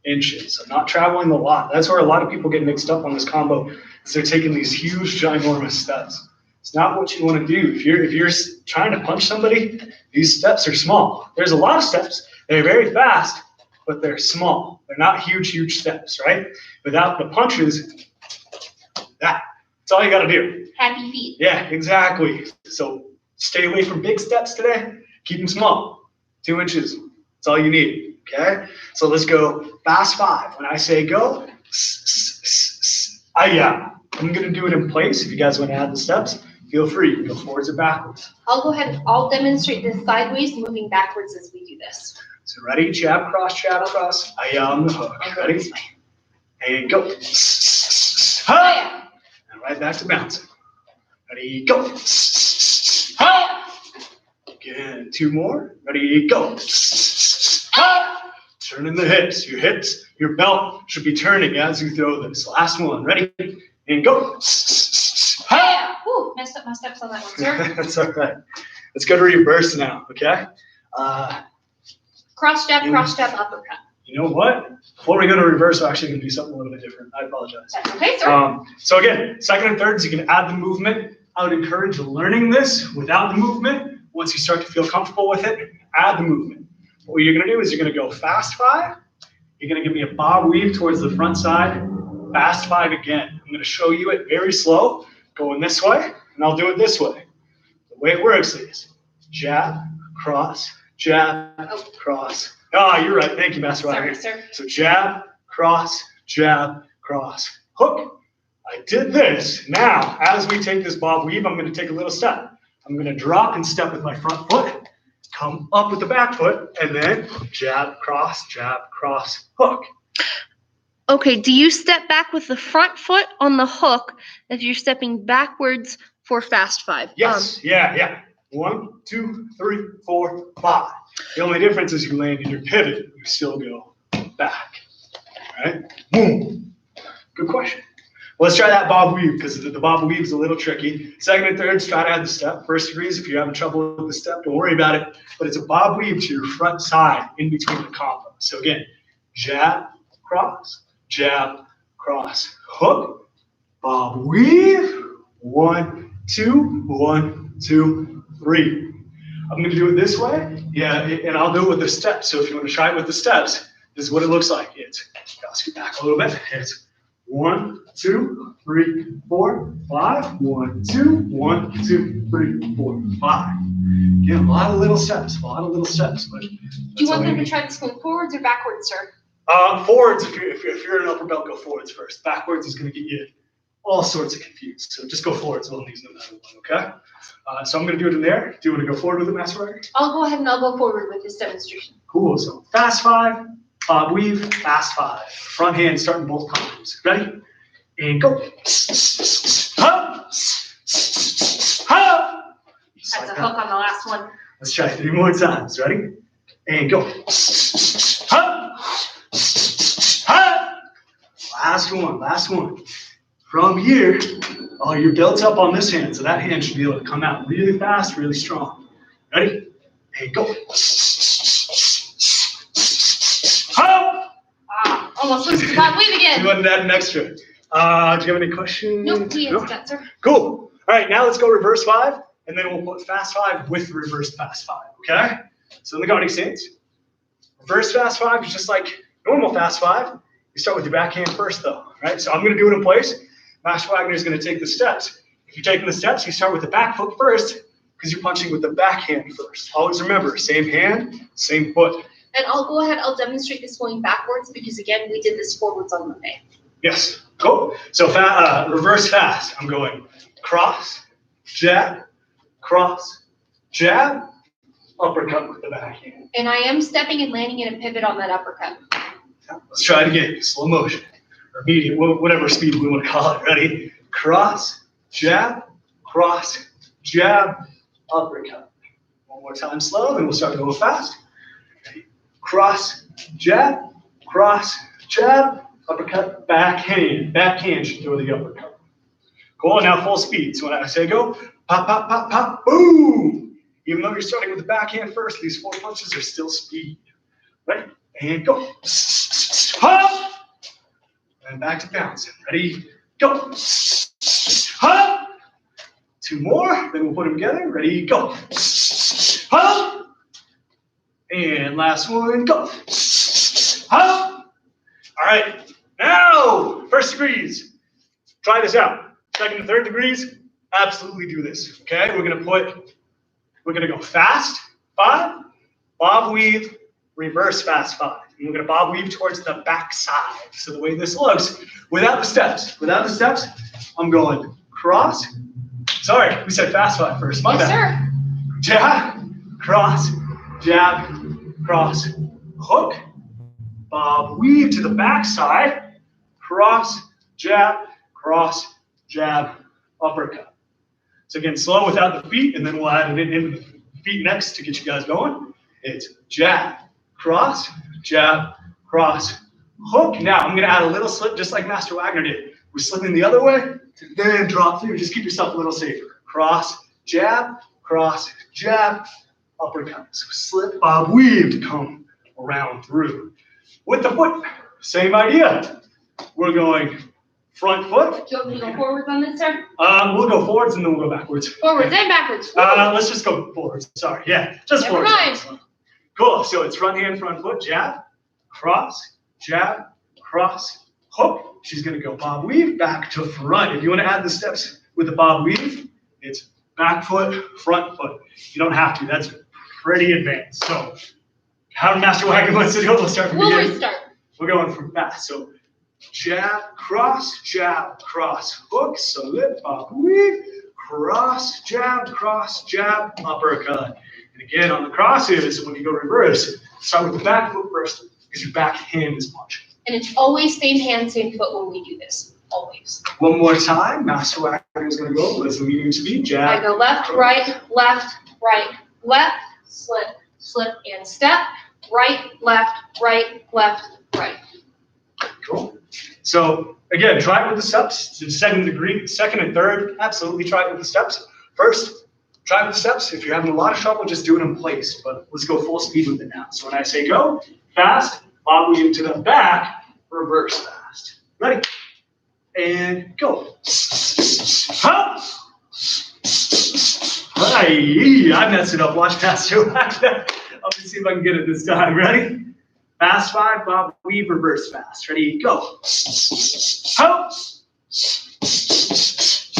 [SPEAKER 2] inches. I'm not traveling a lot. That's where a lot of people get mixed up on this combo, is they're taking these huge, ginormous steps. It's not what you want to do. If you're trying to punch somebody, these steps are small. There's a lot of steps. They're very fast, but they're small. They're not huge steps, right? Without the punches, that's all you got to do.
[SPEAKER 1] Happy feet.
[SPEAKER 2] Yeah, exactly. So stay away from big steps today. Keep them small. 2 inches. That's all you need. Okay? So let's go fast 5. When I say go, I'm going to do it in place. If you guys want to add the steps, feel free. Go forwards or backwards.
[SPEAKER 1] I'll go ahead and I'll demonstrate this sideways, moving backwards as we do this.
[SPEAKER 2] So ready? Jab, cross, on the hook. Ready? And go. And right back to bouncing. Ready? Go. Again, 2 more. Ready? Go. Turning the hips. Your belt should be turning as you throw this. Last one. Ready? And go.
[SPEAKER 1] Ooh, messed up my steps on that one, sir.
[SPEAKER 2] That's all right. Let's go to reverse now, okay?
[SPEAKER 1] Cross jab, uppercut.
[SPEAKER 2] You know what? Before we go to reverse, we're actually going to do something a little bit different. I apologize.
[SPEAKER 1] That's okay, sir.
[SPEAKER 2] So again, second and thirds, you can add the movement. I would encourage learning this without the movement. Once you start to feel comfortable with it, add the movement. What you're going to do is you're going to go fast 5. You're going to give me a bob weave towards the front side. Fast 5 again. I'm going to show you it very slow, going this way, and I'll do it this way. The way it works is jab, cross, cross. Oh, you're right. Thank you, Master Ryder.
[SPEAKER 1] Sorry, sir.
[SPEAKER 2] So jab, cross, hook. I did this. Now, as we take this bob weave, I'm going to take a little step. I'm going to drop and step with my front foot, come up with the back foot, and then jab, cross, hook.
[SPEAKER 1] Okay, do you step back with the front foot on the hook if you're stepping backwards for fast 5?
[SPEAKER 2] Yes, yeah. 1, 2, 3, 4, 5. The only difference is you land in your pivot, you still go back. All right? Boom. Good question. Well, let's try that bob weave because the bob weave is a little tricky. Second and thirds, try to add the step. First degrees, if you're having trouble with the step, don't worry about it. But it's a bob weave to your front side in between the combo. So again, jab, cross, hook, bob weave. 1, 2, 1, 2, 3. I'm going to do it this way. Yeah, and I'll do it with the steps. So if you want to try it with the steps, this is what it looks like. I'll scoot back a little bit. It's 1, 2, 3, 4, 5. 1, 2, 1, 2, 3, 4, 5. Again, a lot of little steps. But
[SPEAKER 1] Do you want them to try this going forwards or backwards, sir?
[SPEAKER 2] Forwards. If you're an upper belt, go forwards first. Backwards is going to get you all sorts of confused. So just go forwards on these no matter what, okay? So I'm going to do it in there. Do you want to go forward with it, Master Ryder?
[SPEAKER 1] I'll go ahead and I'll go forward with this demonstration.
[SPEAKER 2] Cool. So fast 5, bob weave, fast 5. Front hand starting both combos. Ready? And go.
[SPEAKER 1] That's a hook on the last one.
[SPEAKER 2] Let's try 3 more times. Ready? And go. Last one. From here, you're built up on this hand, so that hand should be able to come out really fast, really strong. Ready? And go.
[SPEAKER 1] Almost looks like bob weave again.
[SPEAKER 2] You wanted to add an extra. Do you have any questions?
[SPEAKER 1] Nope, we answered that, sir.
[SPEAKER 2] Cool. All right, now let's go reverse 5, and then we'll put fast 5 with reverse fast 5, okay? So in the guarding stance, reverse fast 5 is just like normal fast 5. You start with your back hand first, though, right? So I'm going to do it in place. Master Wagner is going to take the steps. If you're taking the steps, you start with the back foot first because you're punching with the back hand first. Always remember, same hand, same foot.
[SPEAKER 1] And I'll go ahead, I'll demonstrate this going backwards because, again, we did this forwards on Monday.
[SPEAKER 2] Yes, cool. So reverse fast. I'm going cross, jab, uppercut with the backhand.
[SPEAKER 1] And I am stepping and landing in a pivot on that uppercut.
[SPEAKER 2] Let's try it again. Slow motion or medium, whatever speed we want to call it. Ready? Cross, jab, uppercut. One more time slow, then we'll start going fast. Ready? Cross, jab, uppercut, backhand should throw the uppercut. Cool, now full speed. So when I say go, pop, pop, pop, pop, boom. Even though you're starting with the backhand first, these 4 punches are still speed. Ready? And go. Hop. And back to bounce. Ready? Go. Hop. 2 more, then we'll put them together. Ready? Go. Hop. And last one, go. Hop. All right, now, first degrees. Try this out. Second and third degrees, absolutely do this, okay? We're gonna go fast, 5, bob weave, reverse fast 5. And we're gonna bob weave towards the back side. So the way this looks, without the steps, I'm going cross. Sorry, we said fast 5 first, my bad.
[SPEAKER 1] Sir.
[SPEAKER 2] Jab, cross, hook, bob weave to the back side, cross, jab, uppercut. So again, slow without the feet, and then we'll add it in with the feet next to get you guys going. It's jab, cross, hook. Now I'm gonna add a little slip just like Master Wagner did. We're slipping the other way, then drop through. Just keep yourself a little safer. Cross, jab, uppercut. So slip, bob, weave to come around through. With the foot, same idea. We're going front foot.
[SPEAKER 1] Do you want me to go forwards on this, sir?
[SPEAKER 2] We'll go forwards and then we'll go backwards.
[SPEAKER 1] Forwards and backwards.
[SPEAKER 2] Let's just go forwards. Sorry, yeah, just
[SPEAKER 1] Never
[SPEAKER 2] forwards.
[SPEAKER 1] mind.
[SPEAKER 2] Cool. So it's front hand, front foot, jab, cross, hook. She's gonna go bob weave back to front. If you want to add the steps with the bob weave, it's back foot, front foot. You don't have to. That's pretty advanced. So, how Master Wagner wants to do it? We'll start from the beginning.
[SPEAKER 1] Restart.
[SPEAKER 2] We're going from fast. So jab, cross, hook, salute, bob, weave, cross, jab, uppercut. And again, on the crosses, when you go reverse, start with the back foot first because your back hand is punching.
[SPEAKER 1] And it's always same hand, same foot when we do this. Always.
[SPEAKER 2] One more time. Master Wagner is going to go with a medium speed jab.
[SPEAKER 1] I go left, right, slip, and step. Right, left, right.
[SPEAKER 2] Cool. So again, try it with the steps. Second and third, absolutely try it with the steps. First, try it with the steps. If you're having a lot of trouble, just do it in place. But let's go full speed with it now. So when I say go, fast, bob weave to the back, reverse fast. Ready? And go. Hop. I messed it up. Watch Master Wagner. I'm gonna see if I can get it this time. Ready? Fast 5, bob weave, reverse fast. Ready? Go. Hop.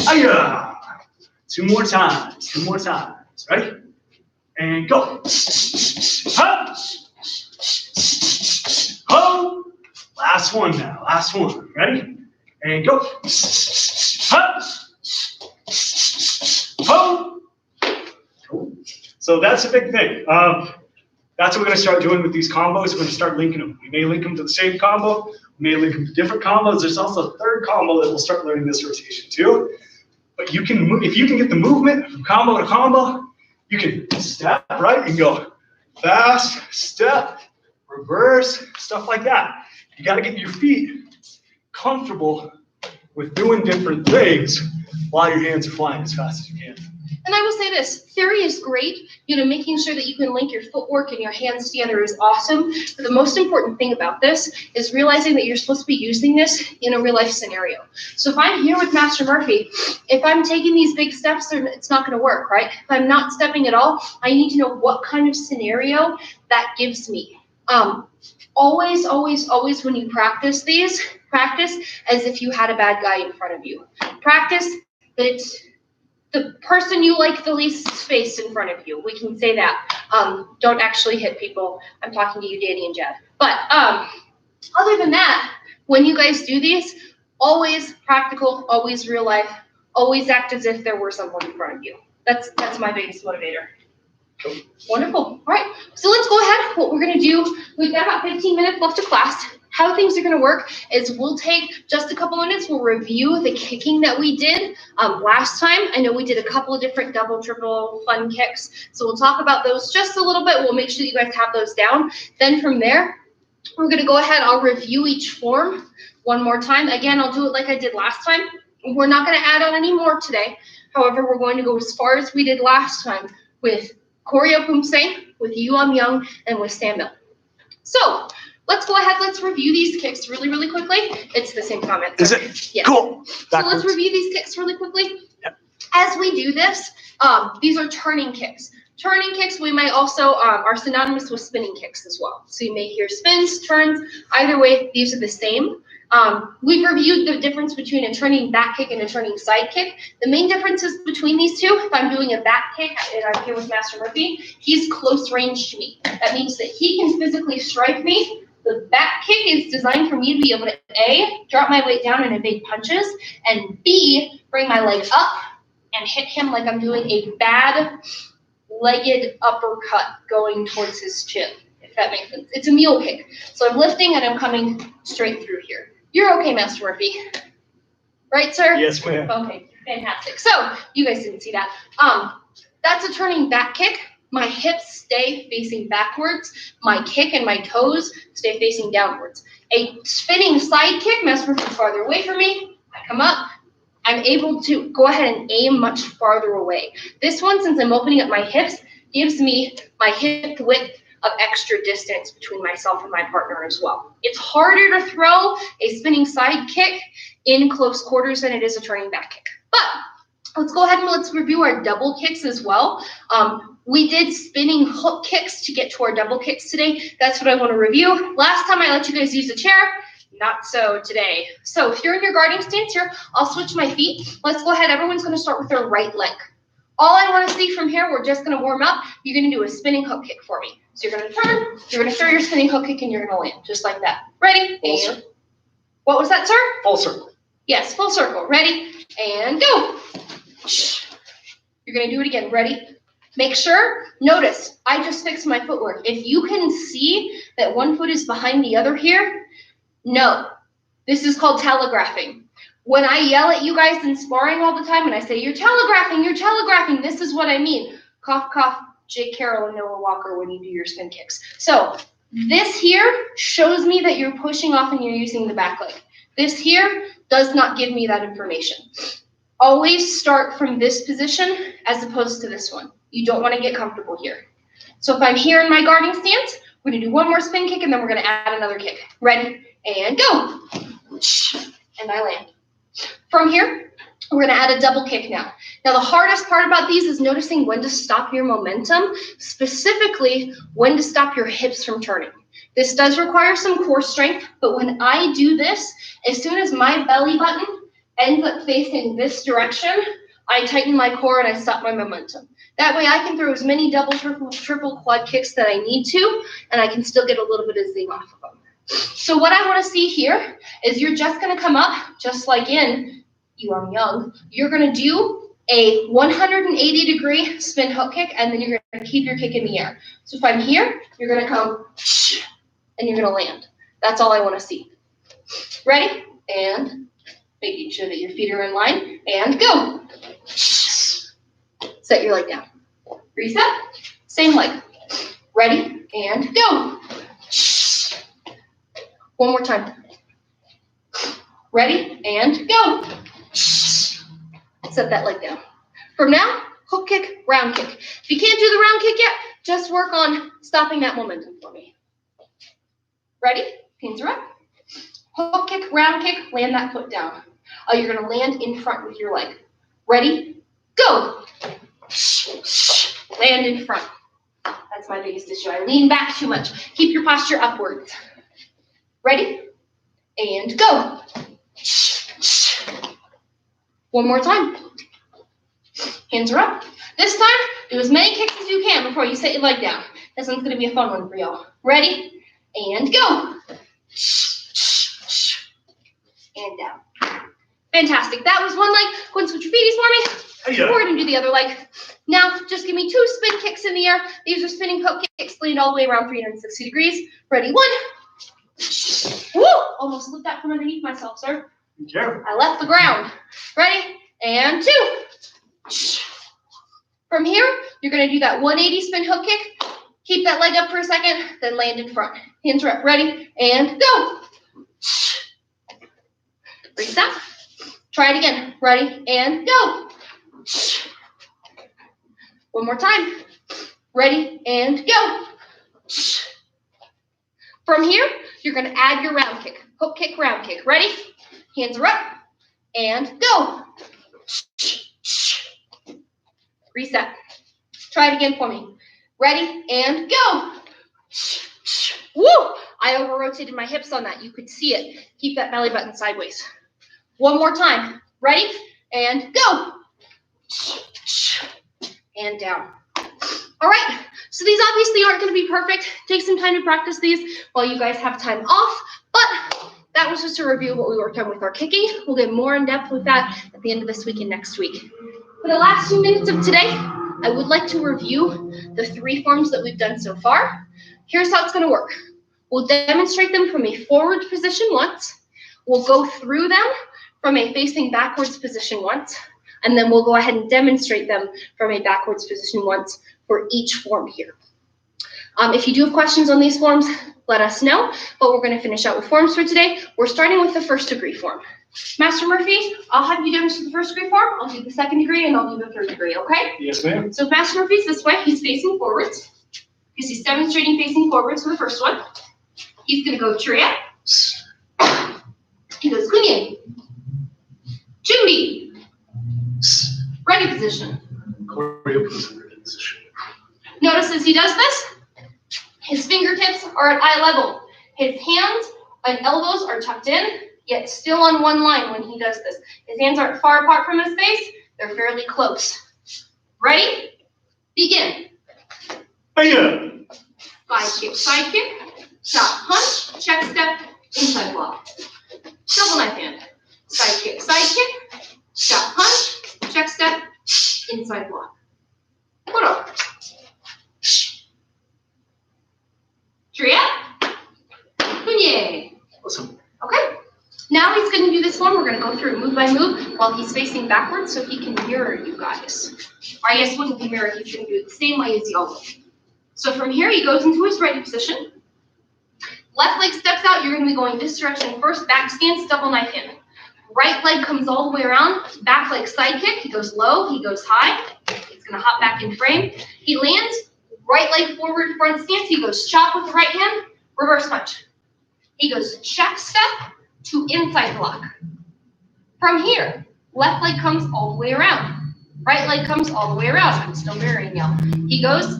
[SPEAKER 2] Hiya. 2 more times. Ready? And go. Hop. Ho. Last one now. Ready? And go. Hop. Ho. Cool. So that's a big thing. That's what we're going to start doing with these combos. We're going to start linking them. We may link them to the same combo. We may link them to different combos. There's also a third combo that we'll start learning this rotation too. But you can move, if you can get the movement from combo to combo, you can step, right, and go fast, step, reverse, stuff like that. You got to get your feet comfortable with doing different things while your hands are flying as fast as you can.
[SPEAKER 1] And I will say this, theory is great, making sure that you can link your footwork and your hands together is awesome. But the most important thing about this is realizing that you're supposed to be using this in a real life scenario. So if I'm here with Master Murphy, if I'm taking these big steps, it's not going to work, right? If I'm not stepping at all, I need to know what kind of scenario that gives me. Always when you practice these, practice as if you had a bad guy in front of you. Practice that it's the person you like the least space in front of you. We can say that. Don't actually hit people. I'm talking to you, Danny and Jeff. But other than that, when you guys do these, always practical, always real life, always act as if there were someone in front of you. That's my biggest motivator.
[SPEAKER 2] Cool.
[SPEAKER 1] Wonderful. All right, so let's go ahead. What we're going to do, we've got about 15 minutes left of class. How things are going to work is we'll take just a couple minutes. We'll review the kicking that we did last time. I know we did a couple of different double, triple fun kicks. So we'll talk about those just a little bit. We'll make sure that you guys have those down. Then from there, we're going to go ahead. I'll review each form one more time. Again, I'll do it like I did last time. We're not going to add on any more today. However, we're going to go as far as we did last time with Choreo Pumse, with Yuam Young, and with stand up. So let's go ahead. Let's review these kicks really, really quickly. It's the same comment.
[SPEAKER 2] Is it?
[SPEAKER 1] Yes.
[SPEAKER 2] Cool.
[SPEAKER 1] So let's review these kicks really quickly.
[SPEAKER 2] Yep.
[SPEAKER 1] As we do this, these are turning kicks. Turning kicks, we might also are synonymous with spinning kicks as well. So you may hear spins, turns. Either way, these are the same. We've reviewed the difference between a turning back kick and a turning side kick. The main differences between these two, if I'm doing a back kick and I'm here with Master Murphy, he's close range to me. That means that he can physically strike me. The back kick is designed for me to be able to A, drop my weight down and evade punches, and B, bring my leg up and hit him like I'm doing a bad legged uppercut going towards his chin, if that makes sense. It's a mule kick. So I'm lifting and I'm coming straight through here. You're okay, Master Murphy. Right, sir?
[SPEAKER 2] Yes, ma'am.
[SPEAKER 1] Okay, fantastic. So you guys didn't see that. That's a turning back kick. My hips stay facing backwards. My kick and my toes stay facing downwards. A spinning side kick, Master Murphy's farther away from me. I come up. I'm able to go ahead and aim much farther away. This one, since I'm opening up my hips, gives me my hip width of extra distance between myself and my partner as well. It's harder to throw a spinning side kick in close quarters than it is a turning back kick. But let's go ahead and let's review our double kicks as well. We did spinning hook kicks to get to our double kicks today. That's what I want to review. Last time I let you guys use the chair. Not so today. So if you're in your guarding stance here, I'll switch my feet. Let's go ahead. Everyone's going to start with their right leg. All I want to see from here, we're just going to warm up. You're going to do a spinning hook kick for me. So you're going to turn, you're going to throw your spinning hook kick, and you're going to land just like that. Ready? And what was that, sir?
[SPEAKER 2] Full circle.
[SPEAKER 1] Yes, full circle. Ready? And go. You're going to do it again. Ready? Make sure, notice, I just fixed my footwork. If you can see that one foot is behind the other here, no, this is called telegraphing. When I yell at you guys in sparring all the time and I say, you're telegraphing, this is what I mean. Cough, cough, Jake Carroll and Noah Walker when you do your spin kicks. So this here shows me that you're pushing off and you're using the back leg. This here does not give me that information. Always start from this position as opposed to this one. You don't want to get comfortable here. So if I'm here in my guarding stance, we're going to do one more spin kick and then we're going to add another kick. Ready? And go. And I land. From here, we're going to add a double kick now. Now, the hardest part about these is noticing when to stop your momentum, specifically when to stop your hips from turning. This does require some core strength, but when I do this, as soon as my belly button ends up facing this direction, I tighten my core and I stop my momentum. That way I can throw as many double, triple quad kicks that I need to, and I can still get a little bit of zing off of them. So what I want to see here is you're just going to come up, just like in Yuam Young. You're going to do a 180-degree spin hook kick, and then you're going to keep your kick in the air. So if I'm here, you're going to come, and you're going to land. That's all I want to see. Ready? And making sure that your feet are in line, and go. Set your leg down. Reset. Same leg. Ready? And go. One more time. Ready? And go. Set that leg down. From now, hook kick, round kick. If you can't do the round kick yet, just work on stopping that momentum for me. Ready? Hands are up. Hook kick, round kick, land that foot down. You're going to land in front with your leg. Ready? Go. Land in front. That's my biggest issue. I lean back too much. Keep your posture upwards. Ready? And go. One more time. Hands are up. This time, do as many kicks as you can before you set your leg down. This one's going to be a fun one for y'all. Ready? And go. And down. Fantastic. That was one leg. Go and switch your feeties for me.
[SPEAKER 2] Yeah.
[SPEAKER 1] We're going to do the other leg. Now, just give me 2 spin kicks in the air. These are spinning hook kicks, leaned all the way around 360 degrees. Ready? 1. Woo! Almost slipped out from underneath myself, sir.
[SPEAKER 2] Yeah.
[SPEAKER 1] I left the ground. Ready? And 2. From here, you're going to do that 180 spin hook kick. Keep that leg up for a second, then land in front. Hands are up. Ready? And go. Reset. Try it again. Ready? And go. One more time. Ready? And go. From here, you're going to add your round kick. Hook kick, round kick. Ready? Hands are up. And go. Reset. Try it again for me. Ready? And go. Woo! I over-rotated my hips on that. You could see it. Keep that belly button sideways. One more time. Ready? And go. And down. All right. So these obviously aren't going to be perfect. Take some time to practice these while you guys have time off. But that was just a review of what we worked on with our kicking. We'll get more in depth with that at the end of this week and next week. For the last 2 minutes of today, I would like to review the 3 forms that we've done so far. Here's how it's going to work. We'll demonstrate them from a forward position once. We'll go through them from a facing backwards position once, and then we'll go ahead and demonstrate them from a backwards position once for each form here. If you do have questions on these forms, let us know, but we're going to finish out with forms for today. We're starting with the first degree form. Master Murphy, I'll have you demonstrate the first degree form, I'll do the second degree, and I'll do the third degree, okay?
[SPEAKER 2] Yes, ma'am.
[SPEAKER 1] So if Master Murphy's this way, he's facing forwards, because he's demonstrating facing forwards for the first one. He's going to go Tria. He goes Kunye. Chumbi. Ready position. Notice as he does this, his fingertips are at eye level. His hands and elbows are tucked in, yet still on one line when he does this. His hands aren't far apart from his face, they're fairly close. Ready? Begin.
[SPEAKER 2] Hiya.
[SPEAKER 1] Side kick, shot, punch, check step, inside block. Double knife hand. Side kick, shot, punch, check step, inside block. Put up. Tria. Kunye.
[SPEAKER 2] Awesome.
[SPEAKER 1] Okay. Now he's going to do this one. We're going to go through it move by move while he's facing backwards so he can mirror you guys. Or I guess wouldn't be mirror, he's going to do it the same way as y'all. So from here, he goes into his ready position. Left leg steps out. You're going to be going this direction first. Back stance, double knife hand. Right leg comes all the way around. Back leg side kick. He goes low. He goes high. He's going to hop back in frame. He lands. Right leg forward, front stance. He goes chop with the right hand. Reverse punch. He goes check step to inside block. From here, left leg comes all the way around. Right leg comes all the way around. I'm still mirroring y'all. He goes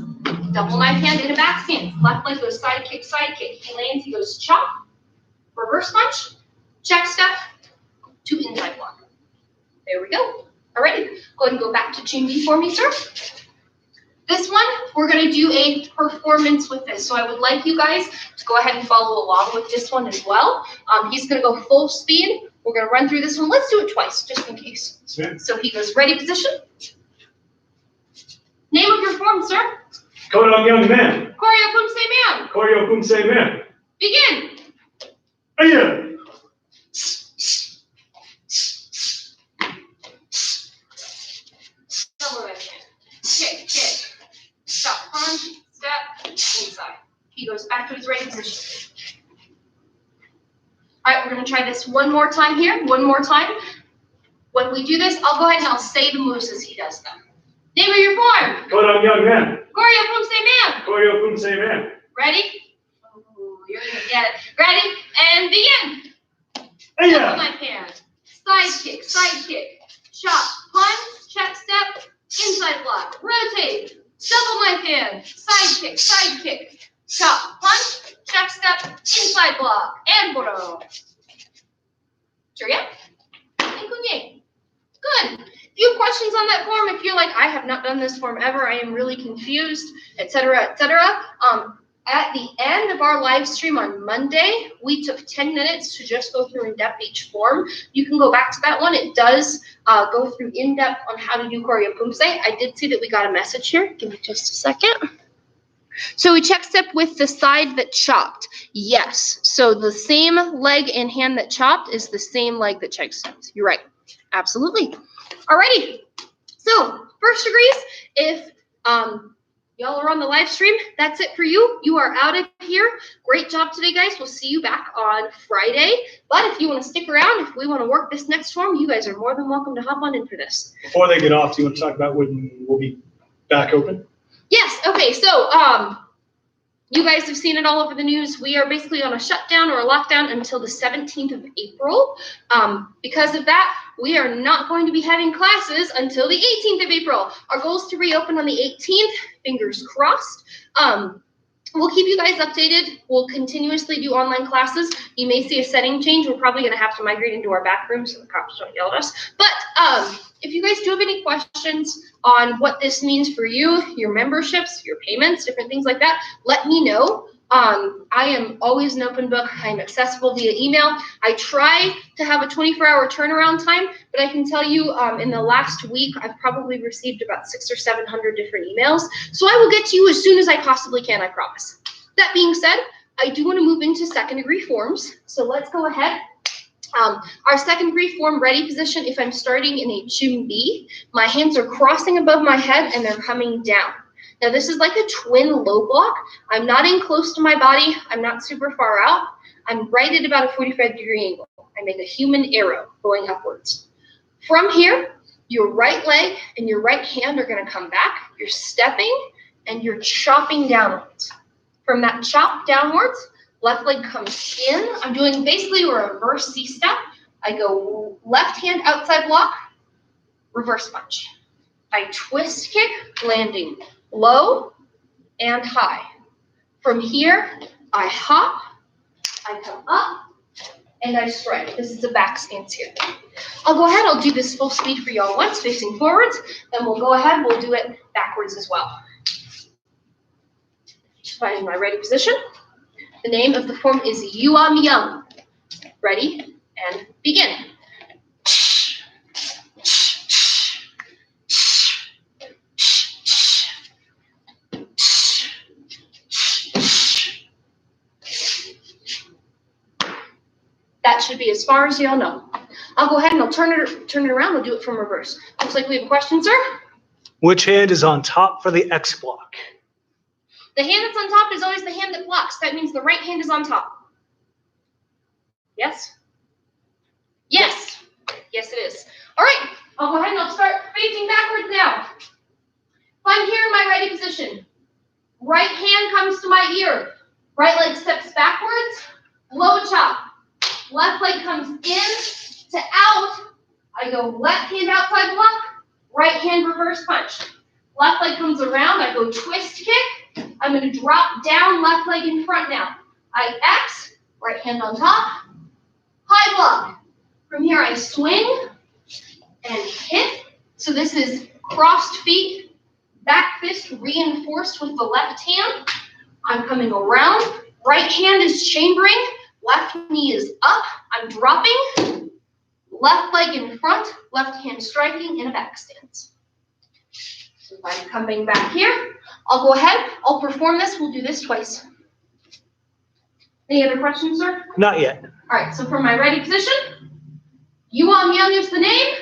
[SPEAKER 1] double knife hand in a back stance. Left leg goes side kick, side kick. He lands, he goes chop, reverse punch, check step to inside block. There we go. Alrighty, go ahead and go back to Chumbi for me, sir. This one, we're going to do a performance with this. So I would like you guys to go ahead and follow along with this one as well. He's going to go full speed. We're going to run through this one. Let's do it twice, just in case. So he goes ready position. Name of your form, sir.
[SPEAKER 2] Kodong young man.
[SPEAKER 1] Koryo Kumse Man.
[SPEAKER 2] Koryo Kumse man.
[SPEAKER 1] Begin.
[SPEAKER 2] Hiya.
[SPEAKER 1] Double right hand. Kick, kick. Stop, punch, step, inside. He goes back to his ready position. All right, we're going to try this one more time here. One more time. When we do this, I'll go ahead and I'll say the moves as he does them. Name of your form.
[SPEAKER 2] Kodong young man.
[SPEAKER 1] Koryo Kumse Man.
[SPEAKER 2] Koryo Kumse man.
[SPEAKER 1] Ready? Ooh, you're going to get it. Ready? And begin. Double
[SPEAKER 2] Hiya.
[SPEAKER 1] knife hand. Side kick. Chop, punch, check step, inside block. Rotate. Double knife hand. Side kick. Chop, punch, check step, inside block. And boro. Tria. And kunye. Good. If you have questions on that form, if you're like, I have not done this form ever, I am really confused, etc., At the end of our live stream on Monday, we took 10 minutes to just go through in depth each form. You can go back to that one. It does go through in depth on how to do Choreopumse. I did see that we got a message here. Give me just a second. So we check step with the side that chopped. Yes. So the same leg and hand that chopped is the same leg that check steps. You're right. Absolutely. Alrighty. So first degrees, if y'all are on the live stream, that's it for you. You are out of here. Great job today, guys. We'll see you back on Friday. But if you want to stick around, if we want to work this next form, you guys are more than welcome to hop on in for this.
[SPEAKER 2] Before they get off, do you want to talk about when we'll be back open?
[SPEAKER 1] Yes. Okay. So you guys have seen it all over the news. We are basically on a shutdown or a lockdown until the 17th of April. Because of that, we are not going to be having classes until the 18th of April. Our goal is to reopen on the 18th. Fingers crossed. We'll keep you guys updated. We'll continuously do online classes. You may see a setting change. We're probably going to have to migrate into our back room so the cops don't yell at us. But if you guys do have any questions on what this means for you, your memberships, your payments, different things like that, let me know. I am always an open book. I'm accessible via email. I try to have a 24-hour turnaround time, but I can tell you in the last week, I've probably received about 600 or 700 different emails. So I will get to you as soon as I possibly can, I promise. That being said, I do want to move into second degree forms. So let's go ahead. Our second degree form ready position, if I'm starting in a Chum B, my hands are crossing above my head and they're coming down. Now this is like a twin low block. I'm not in close to my body. I'm not super far out. I'm right at about a 45-degree angle. I make a human arrow going upwards. From here, your right leg and your right hand are going to come back. You're stepping and you're chopping downwards. From that chop downwards, left leg comes in. I'm doing basically a reverse C-step. I go left hand outside block, reverse punch. I twist kick, landing low and high. From here, I hop, I come up, and I strike. This is a back stance here. I'll go ahead, I'll do this full speed for y'all once, facing forwards, then we'll go ahead, we'll do it backwards as well. Finding my ready position. The name of the form is Yuamyang. Ready, and begin. That should be as far as y'all know. I'll go ahead and I'll turn it around. We'll do it from reverse. Looks like we have a question, sir.
[SPEAKER 2] Which hand is on top for the X block?
[SPEAKER 1] The hand that's on top is always the hand that blocks. That means the right hand is on top. Yes? Yes. Yes, it is. All right. I'll go ahead and I'll start facing backwards now. If I'm here in my ready position, right hand comes to my ear. Right leg steps backwards, low chop. Left leg comes in to out. I go left hand outside block, right hand reverse punch. Left leg comes around, I go twist kick. I'm going to drop down, left leg in front now. I X, right hand on top, high block. From here I swing and hit. So this is crossed feet, back fist reinforced with the left hand. I'm coming around, right hand is chambering. Left knee is up, I'm dropping, left leg in front, left hand striking in a back stance. So if I'm coming back here, I'll go ahead, I'll perform this, we'll do this twice. Any other questions, sir?
[SPEAKER 2] Not yet.
[SPEAKER 1] All right, so for my ready position, Yuamyang is the name.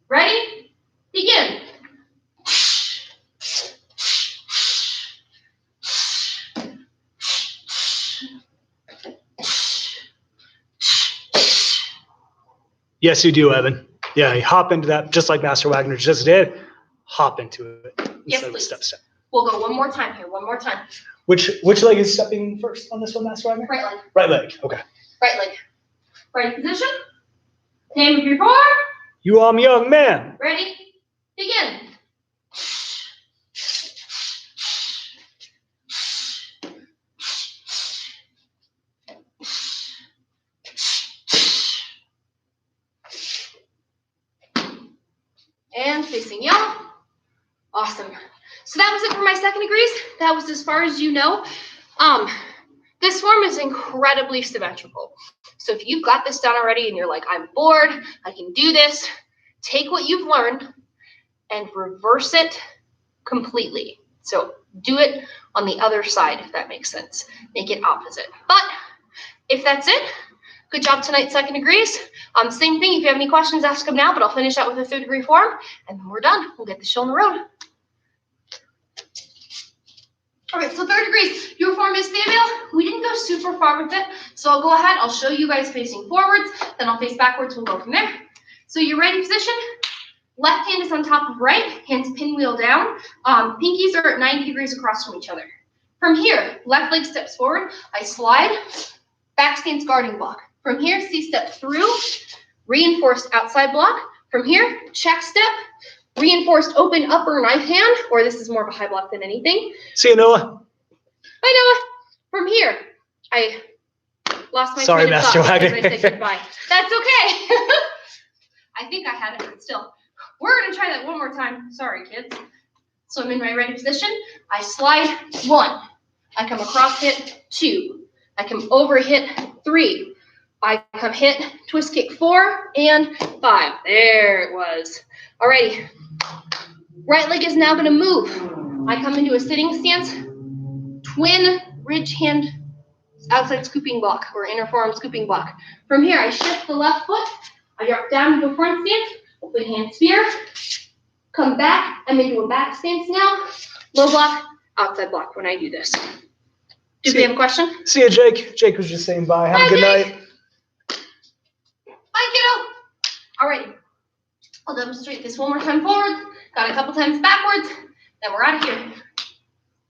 [SPEAKER 1] Ready? Begin.
[SPEAKER 2] Yes, you do, Evan. Yeah, you hop into that just like Master Wagner just did. Hop into it
[SPEAKER 1] Yes,
[SPEAKER 2] instead of a
[SPEAKER 1] please.
[SPEAKER 2] step.
[SPEAKER 1] We'll go one more time here, one more time.
[SPEAKER 2] Which leg is stepping first on this one, Master Wagner?
[SPEAKER 1] Right leg.
[SPEAKER 2] Right leg. Okay.
[SPEAKER 1] Right leg. Ready position. Name of your form.
[SPEAKER 2] Yuamyang, man.
[SPEAKER 1] Ready? Begin. And facing y'all. Awesome. So that was it for my second degrees. That was as far as you know. This form is incredibly symmetrical. So if you've got this done already and you're like, I'm bored, I can do this, take what you've learned and reverse it completely. So do it on the other side, if that makes sense. Make it opposite. But if that's it, good job tonight, second degrees. Same thing, if you have any questions, ask them now, but I'll finish out with a third degree form, and then we're done. We'll get the show on the road. All right, so third degrees, your form is fan mail. We didn't go super far with it, so I'll go ahead. I'll show you guys facing forwards, then I'll face backwards. We'll go from there. So your ready position, left hand is on top of right, hands pinwheel down. Pinkies are at 90 degrees across from each other. From here, left leg steps forward. I slide, back stance guarding block. From here, C-step through, reinforced outside block. From here, check step, reinforced open upper knife hand, or this is more of a high block than anything.
[SPEAKER 2] See you, Noah.
[SPEAKER 1] Bye, Noah. From here, I lost my
[SPEAKER 2] Sorry,
[SPEAKER 1] train of
[SPEAKER 2] Master
[SPEAKER 1] thought
[SPEAKER 2] Wagon.
[SPEAKER 1] because I said goodbye. That's okay. I think I had it, but still. We're going to try that one more time. Sorry, kids. So I'm in my ready position. I slide 1. I come across hit 2. I come over hit 3. I come hit, twist kick 4 and 5. There it was. Alrighty. Right leg is now going to move. I come into a sitting stance, twin ridge hand outside scooping block or inner forearm scooping block. From here, I shift the left foot. I drop down into a front stance, open hand spear, come back. I'm into a back stance now. Low block, outside block when I do this. Do we have a question?
[SPEAKER 2] See you, Jake. Jake was just saying bye. Have a good night.
[SPEAKER 1] Bye, kiddo. All right. I'll demonstrate this one more time forward. Got a couple times backwards. Then we're out of here.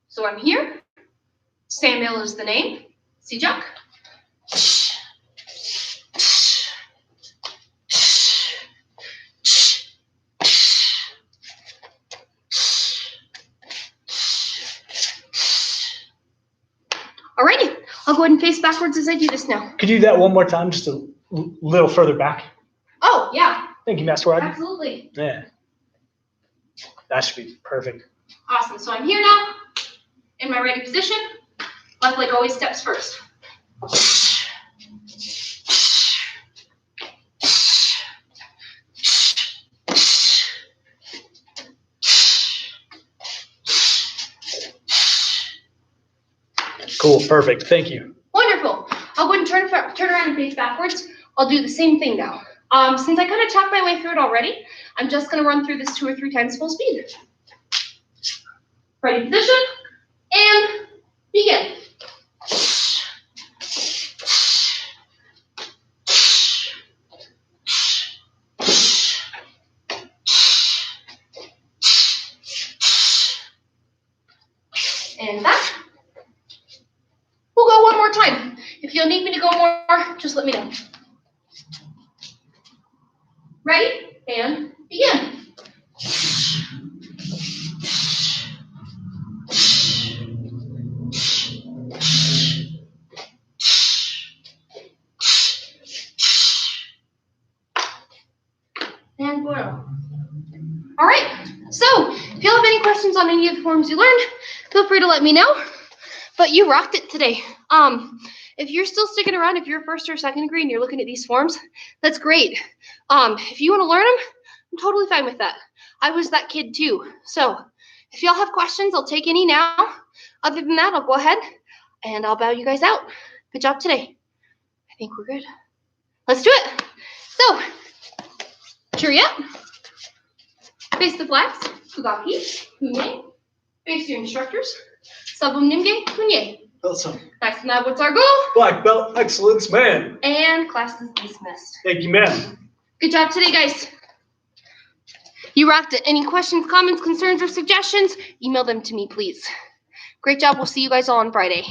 [SPEAKER 1] So I'm here. Samuel is the name. See, Jack? Alrighty. I'll go ahead and face backwards as I do this now.
[SPEAKER 2] Could you do that one more time, just a little further back?
[SPEAKER 1] Oh, yeah.
[SPEAKER 2] Thank you, Master Wagon.
[SPEAKER 1] Absolutely.
[SPEAKER 2] Yeah. That should be perfect.
[SPEAKER 1] Awesome. So I'm here now in my ready position. Left leg always steps first.
[SPEAKER 2] Cool. Perfect. Thank you.
[SPEAKER 1] Wonderful. I'll go ahead and turn around and face backwards. I'll do the same thing now. Since I kind of talked my way through it already, I'm just going to run through this 2 or 3 times full speed. Ready position, and begin. And back. We'll go one more time. If you'll need me to go more, just let me know. Ready? And begin. And bueno. All right. So, if you have any questions on any of the forms you learned, feel free to let me know. But you rocked it today. If you're still sticking around, if you're first or second degree and you're looking at these forms, that's great. If you want to learn them, I'm totally fine with that. I was that kid too. So if y'all have questions, I'll take any now. Other than that, I'll go ahead and I'll bow you guys out. Good job today. I think we're good. Let's do it. So, cheery up. Face the flags. Fugaki. Hunye. Face your instructors. Sabum nimge. Hunye.
[SPEAKER 2] Awesome.
[SPEAKER 1] Nice. Now, what's our goal?
[SPEAKER 2] Black belt excellence, man.
[SPEAKER 1] And class is dismissed.
[SPEAKER 2] Thank you, ma'am.
[SPEAKER 1] Good job today, guys. You rocked it. Any questions, comments, concerns, or suggestions? Email them to me, please. Great job. We'll see you guys all on Friday.